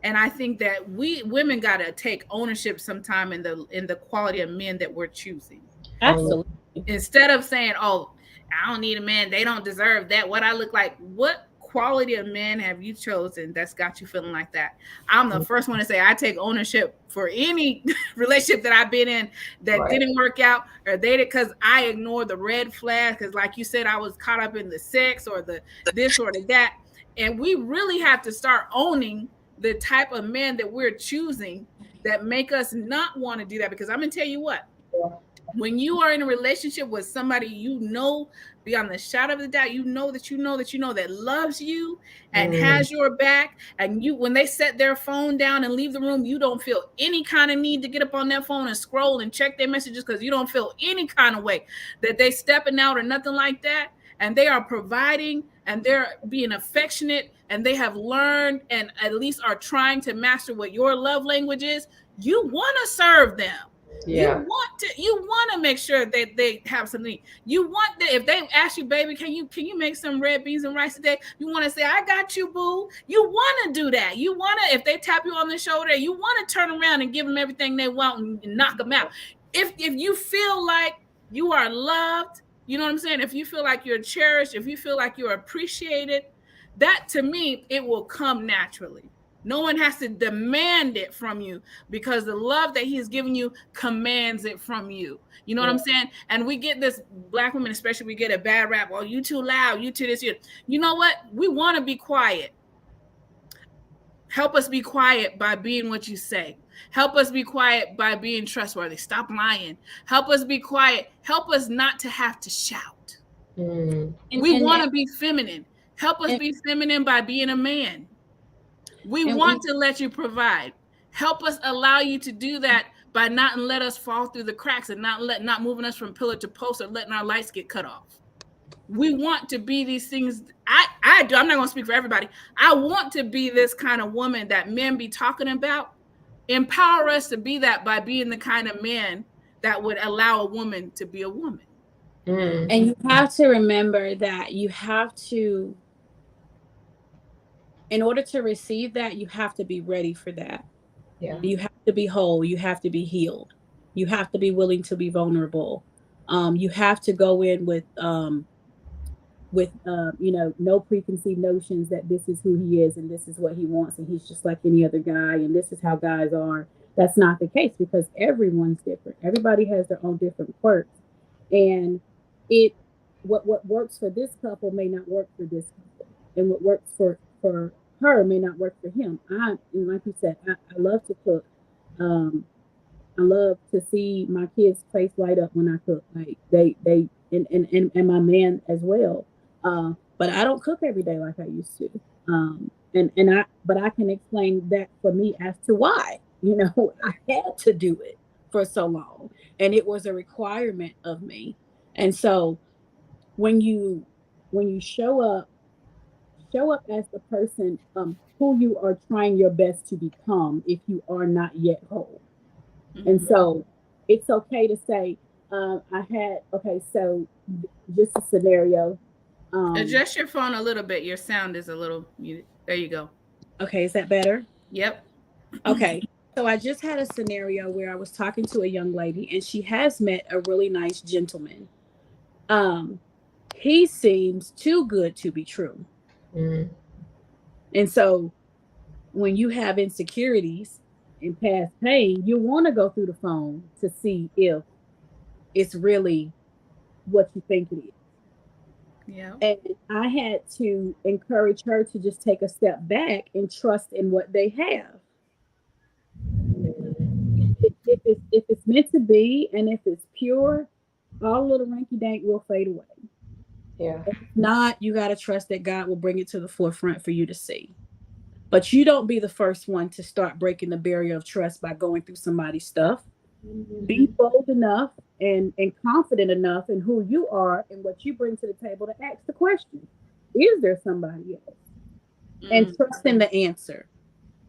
And I think that we women gotta take ownership sometime in the quality of men that we're choosing. Absolutely. Instead of saying, oh, I don't need a man, they don't deserve that. What I look like, what quality of men have you chosen that's got you feeling like that? I'm the first one to say I take ownership for any relationship that I've been in that didn't work out or dated because I ignored the red flag. Because like you said, I was caught up in the sex or the this or the that. And we really have to start owning the type of men that we're choosing that make us not want to do that. Because I'm going to tell you what, when you are in a relationship with somebody you know beyond the shadow of the doubt, that loves you and has your back, and when they set their phone down and leave the room, you don't feel any kind of need to get up on their phone and scroll and check their messages because you don't feel any kind of way that they stepping out or nothing like that, and they are providing and they're being affectionate and they have learned and at least are trying to master what your love language is, you want to serve them. Yeah. You want to make sure that they have something. You want that if they ask you, baby, can you make some red beans and rice today? You want to say, I got you, boo. You want to do that. You want to, if they tap you on the shoulder, you want to turn around and give them everything they want and knock them out. if you feel like you are loved, you know what I'm saying? If you feel like you're cherished, if you feel like you're appreciated, that to me, it will come naturally. No one has to demand it from you because the love that he's giving you commands it from you. You know what I'm saying? And we get this, Black women especially, we get a bad rap. Oh, you too loud, you too this, you know what? We want to be quiet. Help us be quiet by being what you say. Help us be quiet by being trustworthy. Stop lying. Help us be quiet. Help us not to have to shout. We want to be feminine. Help us be feminine by being a man. We want to let you provide. Help us allow you to do that by not let us fall through the cracks and not moving us from pillar to post or letting our lights get cut off. We want to be these things. I do. I'm not going to speak for everybody. I want to be this kind of woman that men be talking about. Empower us to be that by being the kind of man that would allow a woman to be a woman. And you have to remember that you have to, in order to receive that, you have to be ready for that. Yeah. You have to be whole. You have to be healed. You have to be willing to be vulnerable. You have to go in with no preconceived notions that this is who he is and this is what he wants and he's just like any other guy and this is how guys are. That's not the case because everyone's different. Everybody has their own different quirks, and what works for this couple may not work for this couple, and what works for her may not work for him. And like you said, I love to cook. I love to see my kids' face light up when I cook. Like they and my man as well. But I don't cook every day like I used to. But I can explain that for me as to why. I had to do it for so long, and it was a requirement of me. And so when you show up as the person who you are trying your best to become if you are not yet whole. And so it's okay to say, so just a scenario. Adjust your phone a little bit. Your sound is a little muted. There you go. Okay, is that better? Yep. Okay. So I just had a scenario where I was talking to a young lady and she has met a really nice gentleman. He seems too good to be true. And so when you have insecurities and past pain, you want to go through the phone to see if it's really what you think it is. Yeah. And I had to encourage her to just take a step back and trust in what they have. If it's meant to be and if it's pure, all little rinky dank will fade away. Yeah. If not, you got to trust that God will bring it to the forefront for you to see. But you don't be the first one to start breaking the barrier of trust by going through somebody's stuff. Be bold enough and confident enough in who you are and what you bring to the table to ask the question. Is there somebody else? And trust in the answer.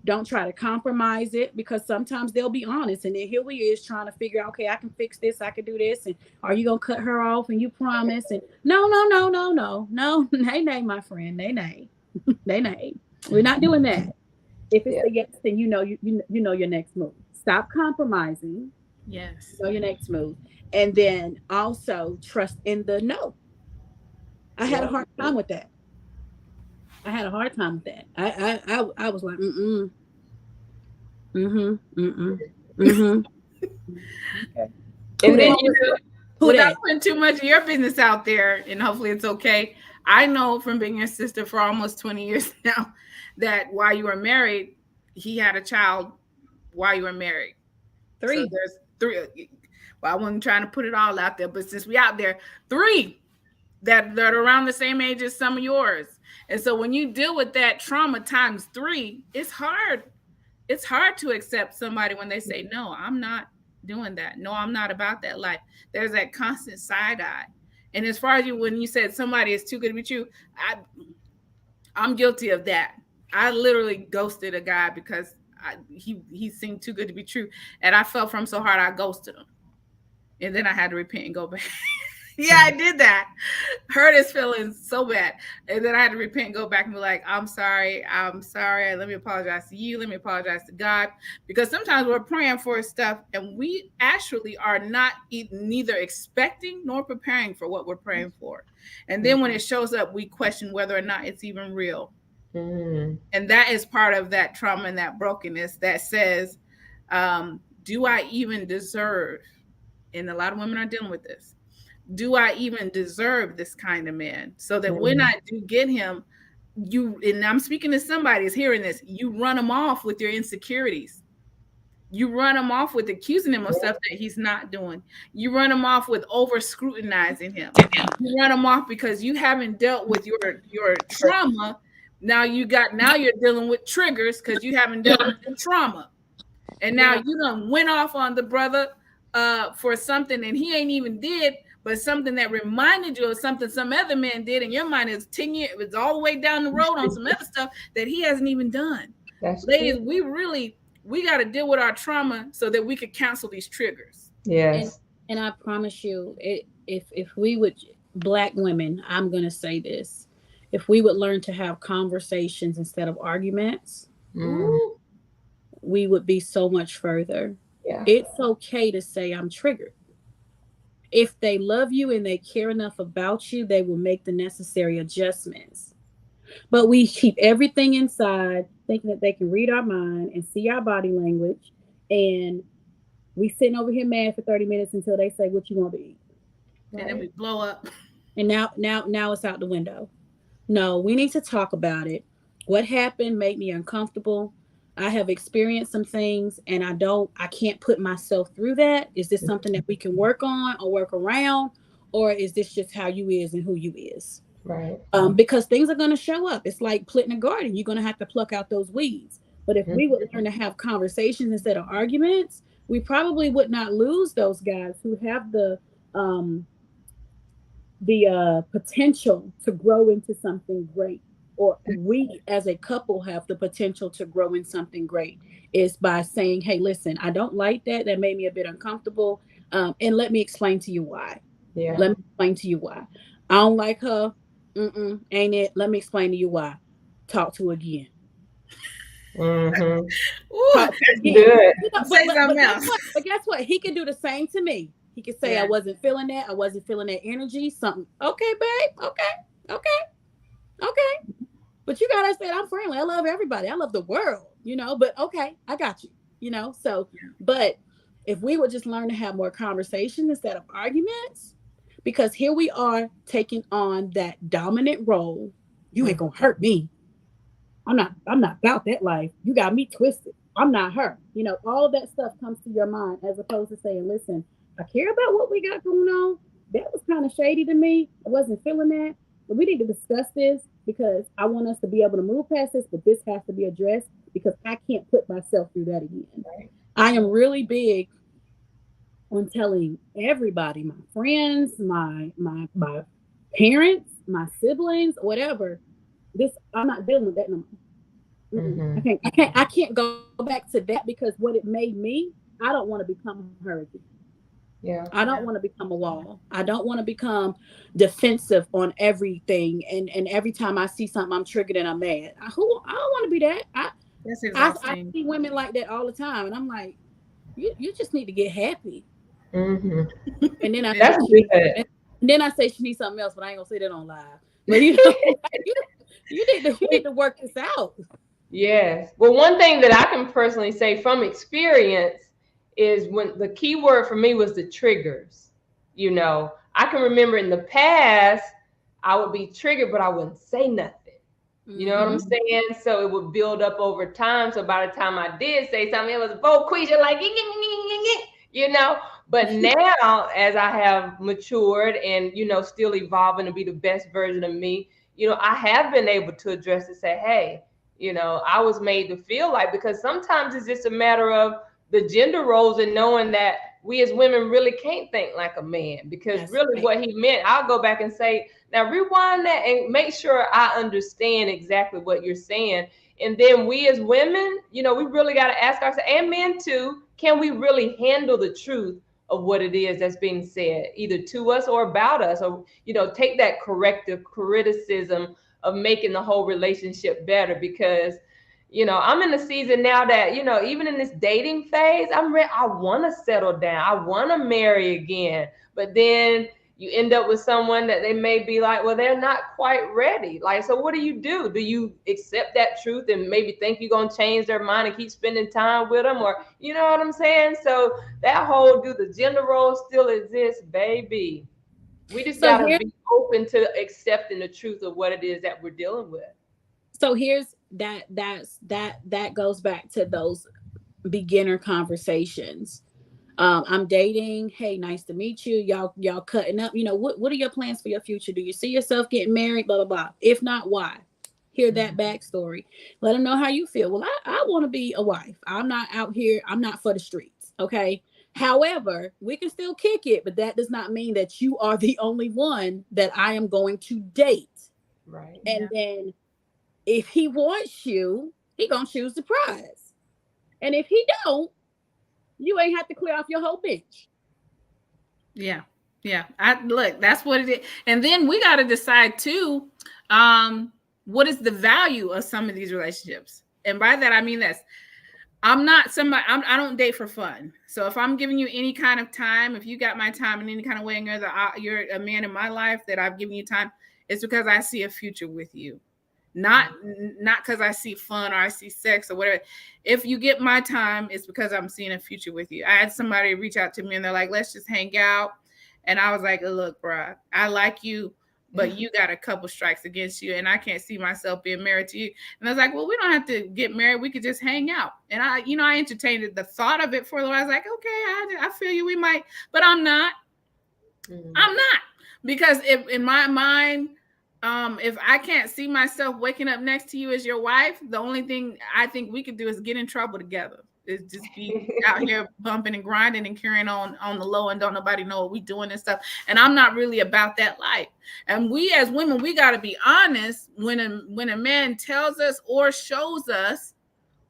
Don't try to compromise it because sometimes they'll be honest. And then here we is trying to figure out, okay, I can fix this. I can do this. And are you going to cut her off? And you promise. And no, nay, my friend. Nay. We're not doing that. If it's a yes, then you know your next move. Stop compromising. Yes. Know your next move. And then also trust in the no. I had a hard time with that. I was like, Okay. And then without putting too much of your business out there, and hopefully it's okay. I know from being your sister for almost 20 years now that while you were married, he had a child while you were married. 3. So there's 3. Well, I wasn't trying to put it all out there, but since we out there, 3 that are around the same age as some of yours. And so when you deal with that trauma times 3, it's hard. It's hard to accept somebody when they say, no, I'm not doing that. No, I'm not about that life. There's that constant side eye. And as far as when you said somebody is too good to be true, I'm guilty of that. I literally ghosted a guy because he seemed too good to be true. And I fell for him so hard, I ghosted him. And then I had to repent and go back. Yeah, I did that. Hurt his feelings so bad. And then I had to repent and go back and be like, I'm sorry. I'm sorry. Let me apologize to you. Let me apologize to God. Because sometimes we're praying for stuff and we actually are not neither expecting nor preparing for what we're praying for. And then when it shows up, we question whether or not it's even real. Mm. And that is part of that trauma and that brokenness that says, do I even deserve? And a lot of women are dealing with this. Do I even deserve this kind of man? So that when I do get him, you, and I'm speaking to somebody is hearing this, you run him off with your insecurities. You run him off with accusing him of stuff that he's not doing. You run him off with over scrutinizing him. You run him off because you haven't dealt with your trauma. Now you're dealing with triggers because you haven't dealt with your trauma. And now you done went off on the brother for something and he ain't even did, but something that reminded you of something some other man did, and your mind is 10 years, it's all the way down the road on some other stuff that he hasn't even done. That's Ladies, true. we got to deal with our trauma so that we could cancel these triggers. Yes. And I promise you, if we would, Black women, I'm going to say this, if we would learn to have conversations instead of arguments, we would be so much further. Yeah. It's okay to say I'm triggered. If they love you and they care enough about you, they will make the necessary adjustments. But we keep everything inside, thinking that they can read our mind and see our body language. And we sitting over here mad for 30 minutes until they say, what you want to eat? Right? And then we blow up. And now it's out the window. No, we need to talk about it. What happened made me uncomfortable. I have experienced some things and I can't put myself through that. Is this something that we can work on or work around? Or is this just how you is and who you is? Right. Because things are going to show up. It's like planting a garden. You're going to have to pluck out those weeds. But if we would learn to have conversations instead of arguments, we probably would not lose those guys who have the potential to grow into something great. Or we as a couple have the potential to grow in something great, is by saying, hey, listen, I don't like that. That made me a bit uncomfortable. And let me explain to you why. Yeah. Let me explain to you why. I don't like her. Ain't it? Let me explain to you why. Talk to her again. Mm-hmm. Ooh, that's good. But guess what? He can do the same to me. He can say, I wasn't feeling that. I wasn't feeling that energy. Something. Okay, babe. Okay. But you gotta say, I'm friendly. I love everybody. I love the world, but okay, I got you, So, but if we would just learn to have more conversation instead of arguments, because here we are taking on that dominant role. You ain't gonna hurt me. I'm not about that life. You got me twisted. I'm not her. All of that stuff comes to your mind as opposed to saying, listen, I care about what we got going on. That was kind of shady to me. I wasn't feeling that. But we need to discuss this because I want us to be able to move past this, but this has to be addressed because I can't put myself through that again. Right. I am really big on telling everybody, my friends, my parents, my siblings, whatever, this, I'm not dealing with that no more. I can't go back to that because what it made me, I don't want to become her again. Yeah. I don't want to become a wall. I don't want to become defensive on everything. And every time I see something, I'm triggered and I'm mad. I don't want to be that. That's exhausting. I see women like that all the time. And I'm like, you just need to get happy. And then I say she needs something else, but I ain't gonna say that on live. But you need to work this out. Yes. Well, one thing that I can personally say from experience is when the key word for me was the triggers. I can remember in the past, I would be triggered, but I wouldn't say nothing. You know what I'm saying? So it would build up over time. So by the time I did say something, it was Quisha, like, But now, as I have matured and, still evolving to be the best version of me, I have been able to address and say, hey, I was made to feel like, because sometimes it's just a matter of the gender roles and knowing that we as women really can't think like a man, because that's really right. What he meant, I'll go back and say, now rewind that and make sure I understand exactly what you're saying. And then we as women, we really got to ask ourselves, and men too, can we really handle the truth of what it is that's being said, either to us or about us, or, take that corrective criticism of making the whole relationship better. Because, I'm in a season now that, even in this dating phase, I want to settle down. I want to marry again. But then you end up with someone that they may be like, well, they're not quite ready. Like, so what do? Do you accept that truth and maybe think you're going to change their mind and keep spending time with them? Or, you know what I'm saying? So that whole, do the gender roles still exist, baby? We just got to be open to accepting the truth of what it is that we're dealing with. So here's that goes back to those beginner conversations. I'm dating. Hey, nice to meet you. Y'all cutting up. What are your plans for your future? Do you see yourself getting married? Blah, blah, blah. If not, why? Hear that backstory. Let them know how you feel. Well, I want to be a wife. I'm not out here. I'm not for the streets. Okay. However, we can still kick it, but that does not mean that you are the only one that I am going to date. Right. And then if he wants you, he gonna choose the prize. And if he don't, you ain't have to clear off your whole bench. Yeah. Look, that's what it is. And then we got to decide too, what is the value of some of these relationships? And by that, I mean this. I don't date for fun. So if I'm giving you any kind of time, if you got my time in any kind of way, and you're a man in my life that I've given you time, it's because I see a future with you. Not because I see fun or I see sex or whatever. If you get my time, it's because I'm seeing a future with you. I had somebody reach out to me and they're like, let's just hang out. And I was like, look, bro, I like you, but you got a couple strikes against you and I can't see myself being married to you. And I was like, well, we don't have to get married. We could just hang out. And I entertained the thought of it for a while. I was like, okay, I feel you. We might, but I'm not. I'm not. Because if in my mind, if I can't see myself waking up next to you as your wife, the only thing I think we could do is get in trouble together. Is just be out here bumping and grinding and carrying on the low and don't nobody know what we doing and stuff. And I'm not really about that life. And we as women, we got to be honest when a man tells us or shows us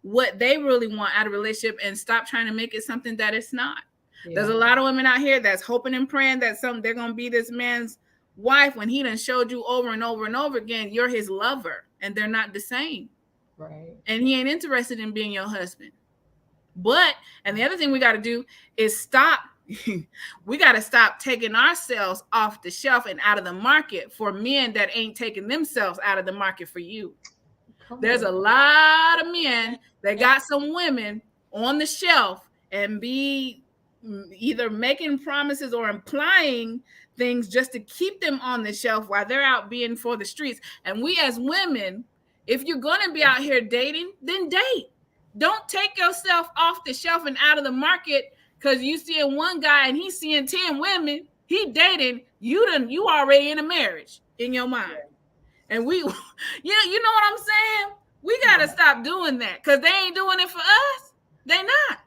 what they really want out of a relationship and stop trying to make it something that it's not. Yeah. There's a lot of women out here that's hoping and praying that they're going to be this man's wife when he done showed you over and over and over again you're his lover, and they're not the same. Right. And he ain't interested in being your husband. And the other thing we got to do is stop. We got to stop taking ourselves off the shelf and out of the market for men that ain't taking themselves out of the market for you. There's a lot of men that got some women on the shelf and be either making promises or implying things just to keep them on the shelf while they're out being for the streets. And we as women, if you're going to be out here dating, then date. Don't take yourself off the shelf and out of the market because you seeing one guy and he's seeing 10 women. He dating, you already in a marriage in your mind. And we, you know what I'm saying? We got to stop doing that because they ain't doing it for us. They not.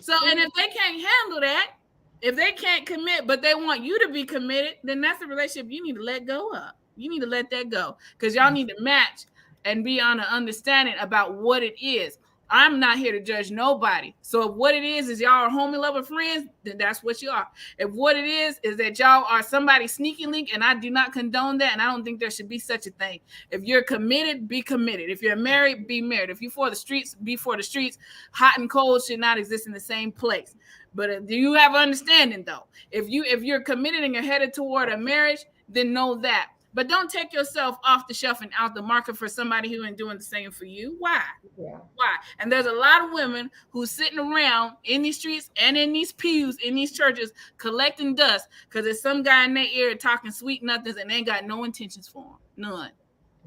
So, and if they can't handle that, if they can't commit, but they want you to be committed, then that's a relationship you need to let go of. You need to let that go because y'all need to match and be on an understanding about what it is. I'm not here to judge nobody. So if what it is y'all are homie lover friends, then that's what you are. If what it is that y'all are somebody sneaky link, and I do not condone that, and I don't think there should be such a thing. If you're committed, be committed. If you're married, be married. If you're for the streets, be for the streets. Hot and cold should not exist in the same place. But do you have understanding though? If you're committed and you're headed toward a marriage, then know that. But don't take yourself off the shelf and out the market for somebody who ain't doing the same for you. Why? Yeah. Why? And there's a lot of women who's sitting around in these streets and in these pews, in these churches, collecting dust because there's some guy in their ear talking sweet nothings and they ain't got no intentions for them. None.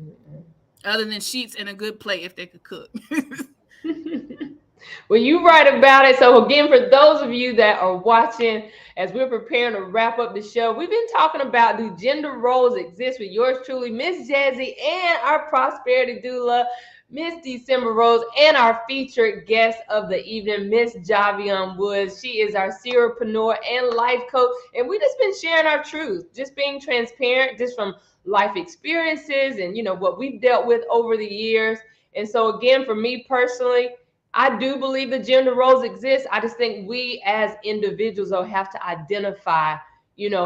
Mm-hmm. Other than sheets and a good plate if they could cook. Well, you right about it. So again, for those of you that are watching, as we're preparing to wrap up the show, we've been talking about do gender roles exist with yours truly, Miss Jazzy, and our prosperity doula, Miss December Rose, and our featured guest of the evening, Miss Javion Woods. She is our serialpreneur and life coach, and we just been sharing our truth, just being transparent, just from life experiences and what we've dealt with over the years. And so again, for me personally, I do believe the gender roles exist. I just think we as individuals will have to identify,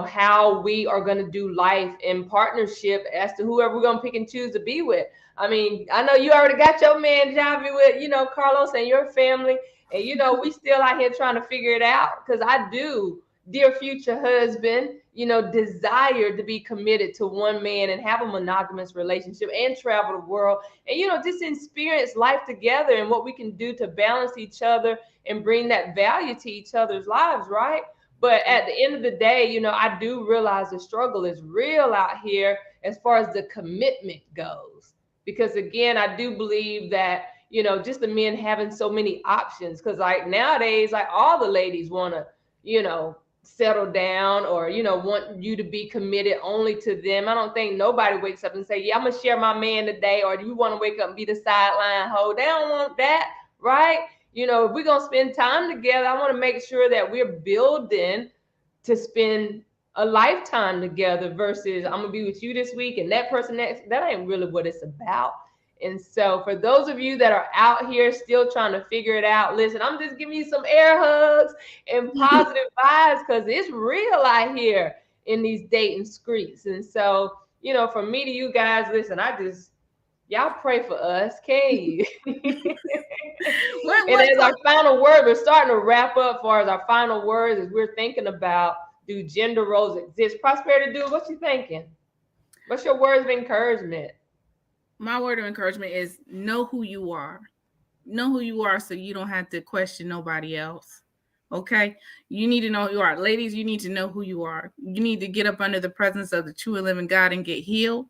how we are going to do life in partnership as to whoever we're going to pick and choose to be with. I mean, I know you already got your man, Javi, with, Carlos and your family. And, we still out here trying to figure it out, because I do, dear future husband, desire to be committed to one man and have a monogamous relationship and travel the world and, just experience life together and what we can do to balance each other and bring that value to each other's lives, right? But at the end of the day, I do realize the struggle is real out here as far as the commitment goes. Because again, I do believe that, just the men having so many options. Because like nowadays, like all the ladies want to, settle down or, want you to be committed only to them. I don't think nobody wakes up and say, yeah, I'm going to share my man today. Or do you want to wake up and be the sideline hoe? They don't want that, right? If we're going to spend time together, I want to make sure that we're building to spend a lifetime together versus I'm going to be with you this week and that person next. That ain't really what it's about. And so for those of you that are out here still trying to figure it out, listen, I'm just giving you some air hugs and positive vibes, because it's real out here in these dating streets. And so, from me to you guys, listen, y'all pray for us, can you? And as our final word, we're starting to wrap up. For as our final words, as we're thinking about, do gender roles exist? Prosperity Dude, what you thinking? What's your words of encouragement? My word of encouragement is know who you are. Know who you are so you don't have to question nobody else. Okay? You need to know who you are. Ladies, you need to know who you are. You need to get up under the presence of the true and living God and get healed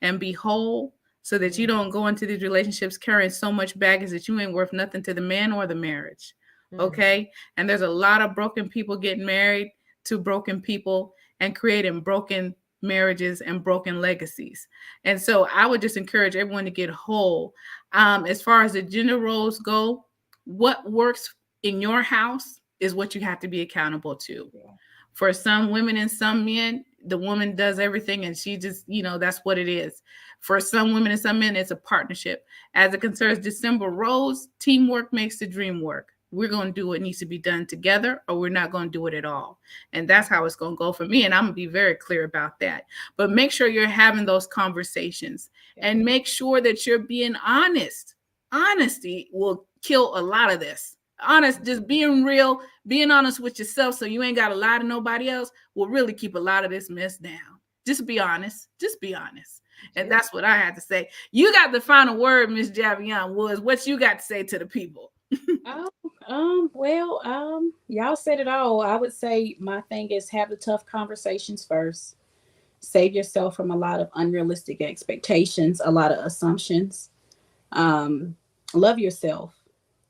and be whole, so that you don't go into these relationships carrying so much baggage that you ain't worth nothing to the man or the marriage. Okay? And there's a lot of broken people getting married to broken people and creating broken marriages and broken legacies. And so I would just encourage everyone to get whole. As far as the gender roles go, what works in your house is what you have to be accountable to. Yeah. For some women and some men, the woman does everything and she just, that's what it is. For some women and some men, it's a partnership. As it concerns December roles, teamwork makes the dream work. We're going to do what needs to be done together, or we're not going to do it at all. And that's how it's going to go for me. And I'm going to be very clear about that. But make sure you're having those conversations and make sure that you're being honest. Honesty will kill a lot of this. Just being real, being honest with yourself so you ain't got to lie to nobody else will really keep a lot of this mess down. Just be honest. Just be honest. And that's what I had to say. You got the final word, Miss Javion Woods. What you got to say to the people? Y'all said it all. I would say my thing is have the tough conversations first. Save yourself from a lot of unrealistic expectations, a lot of assumptions. Love yourself.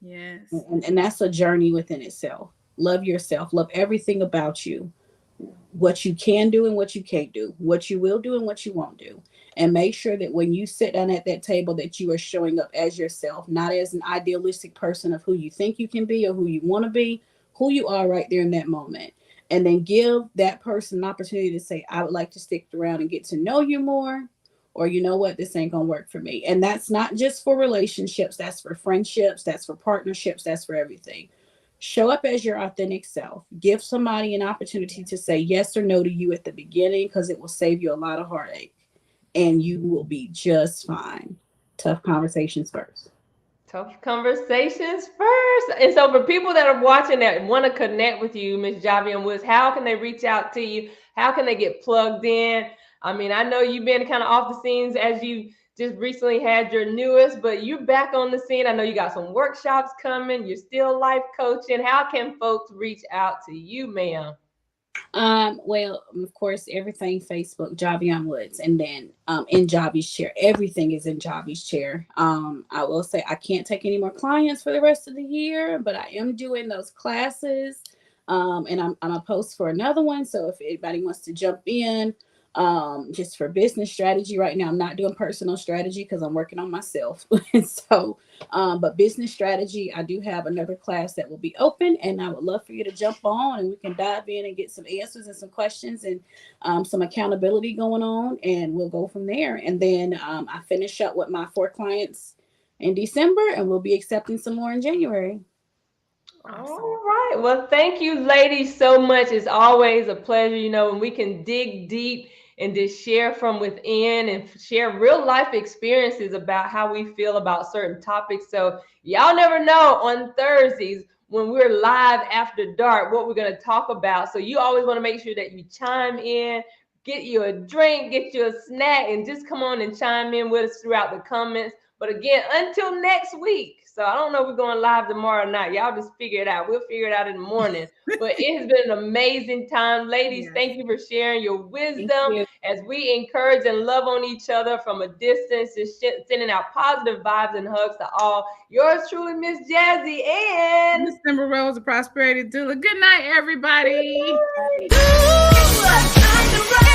Yes. And that's a journey within itself. Love yourself. Love everything about you. What you can do and what you can't do. What you will do and what you won't do. And make sure that when you sit down at that table that you are showing up as yourself, not as an idealistic person of who you think you can be or who you want to be, who you are right there in that moment. And then give that person an opportunity to say, I would like to stick around and get to know you more. Or you know what, this ain't going to work for me. And that's not just for relationships. That's for friendships. That's for partnerships. That's for everything. Show up as your authentic self. Give somebody an opportunity to say yes or no to you at the beginning, because it will save you a lot of heartache. And you will be just fine. Tough conversations first. Tough conversations first. And so for people that are watching that want to connect with you, Ms. Javion Woods, how can they reach out to you? How can they get plugged in? I mean, I know you've been kind of off the scenes as you just recently had your newest, but you're back on the scene. I know you got some workshops coming. You're still life coaching. How can folks reach out to you, ma'am? Well, of course, everything Facebook, Javion Woods, and then in Javi's chair. Everything is in Javi's chair. I will say I can't take any more clients for the rest of the year, but I am doing those classes. And I'm a post for another one. So if anybody wants to jump in, just for business strategy right now, I'm not doing personal strategy because I'm working on myself. So, but business strategy, I do have another class that will be open, and I would love for you to jump on and we can dive in and get some answers and some questions and some accountability going on, and we'll go from there. And then I finish up with my 4 clients in December, and we'll be accepting some more in January. Awesome. All right. Well, thank you, ladies, so much. It's always a pleasure, when we can dig deep and just share from within and share real life experiences about how we feel about certain topics. So y'all never know on Thursdays when we're live after dark what we're going to talk about. So you always want to make sure that you chime in, get you a drink, get you a snack, and just come on and chime in with us throughout the comments. But again, until next week. So I don't know if we're going live tomorrow night. Y'all just figure it out. We'll figure it out in the morning. But it has been an amazing time. Ladies, thank you for sharing your wisdom as we encourage and love on each other from a distance, just sending out positive vibes and hugs to all. Yours truly, Miss Jazzy and Miss Simba Rose, the Prosperity Doula. Good night, everybody. Good night.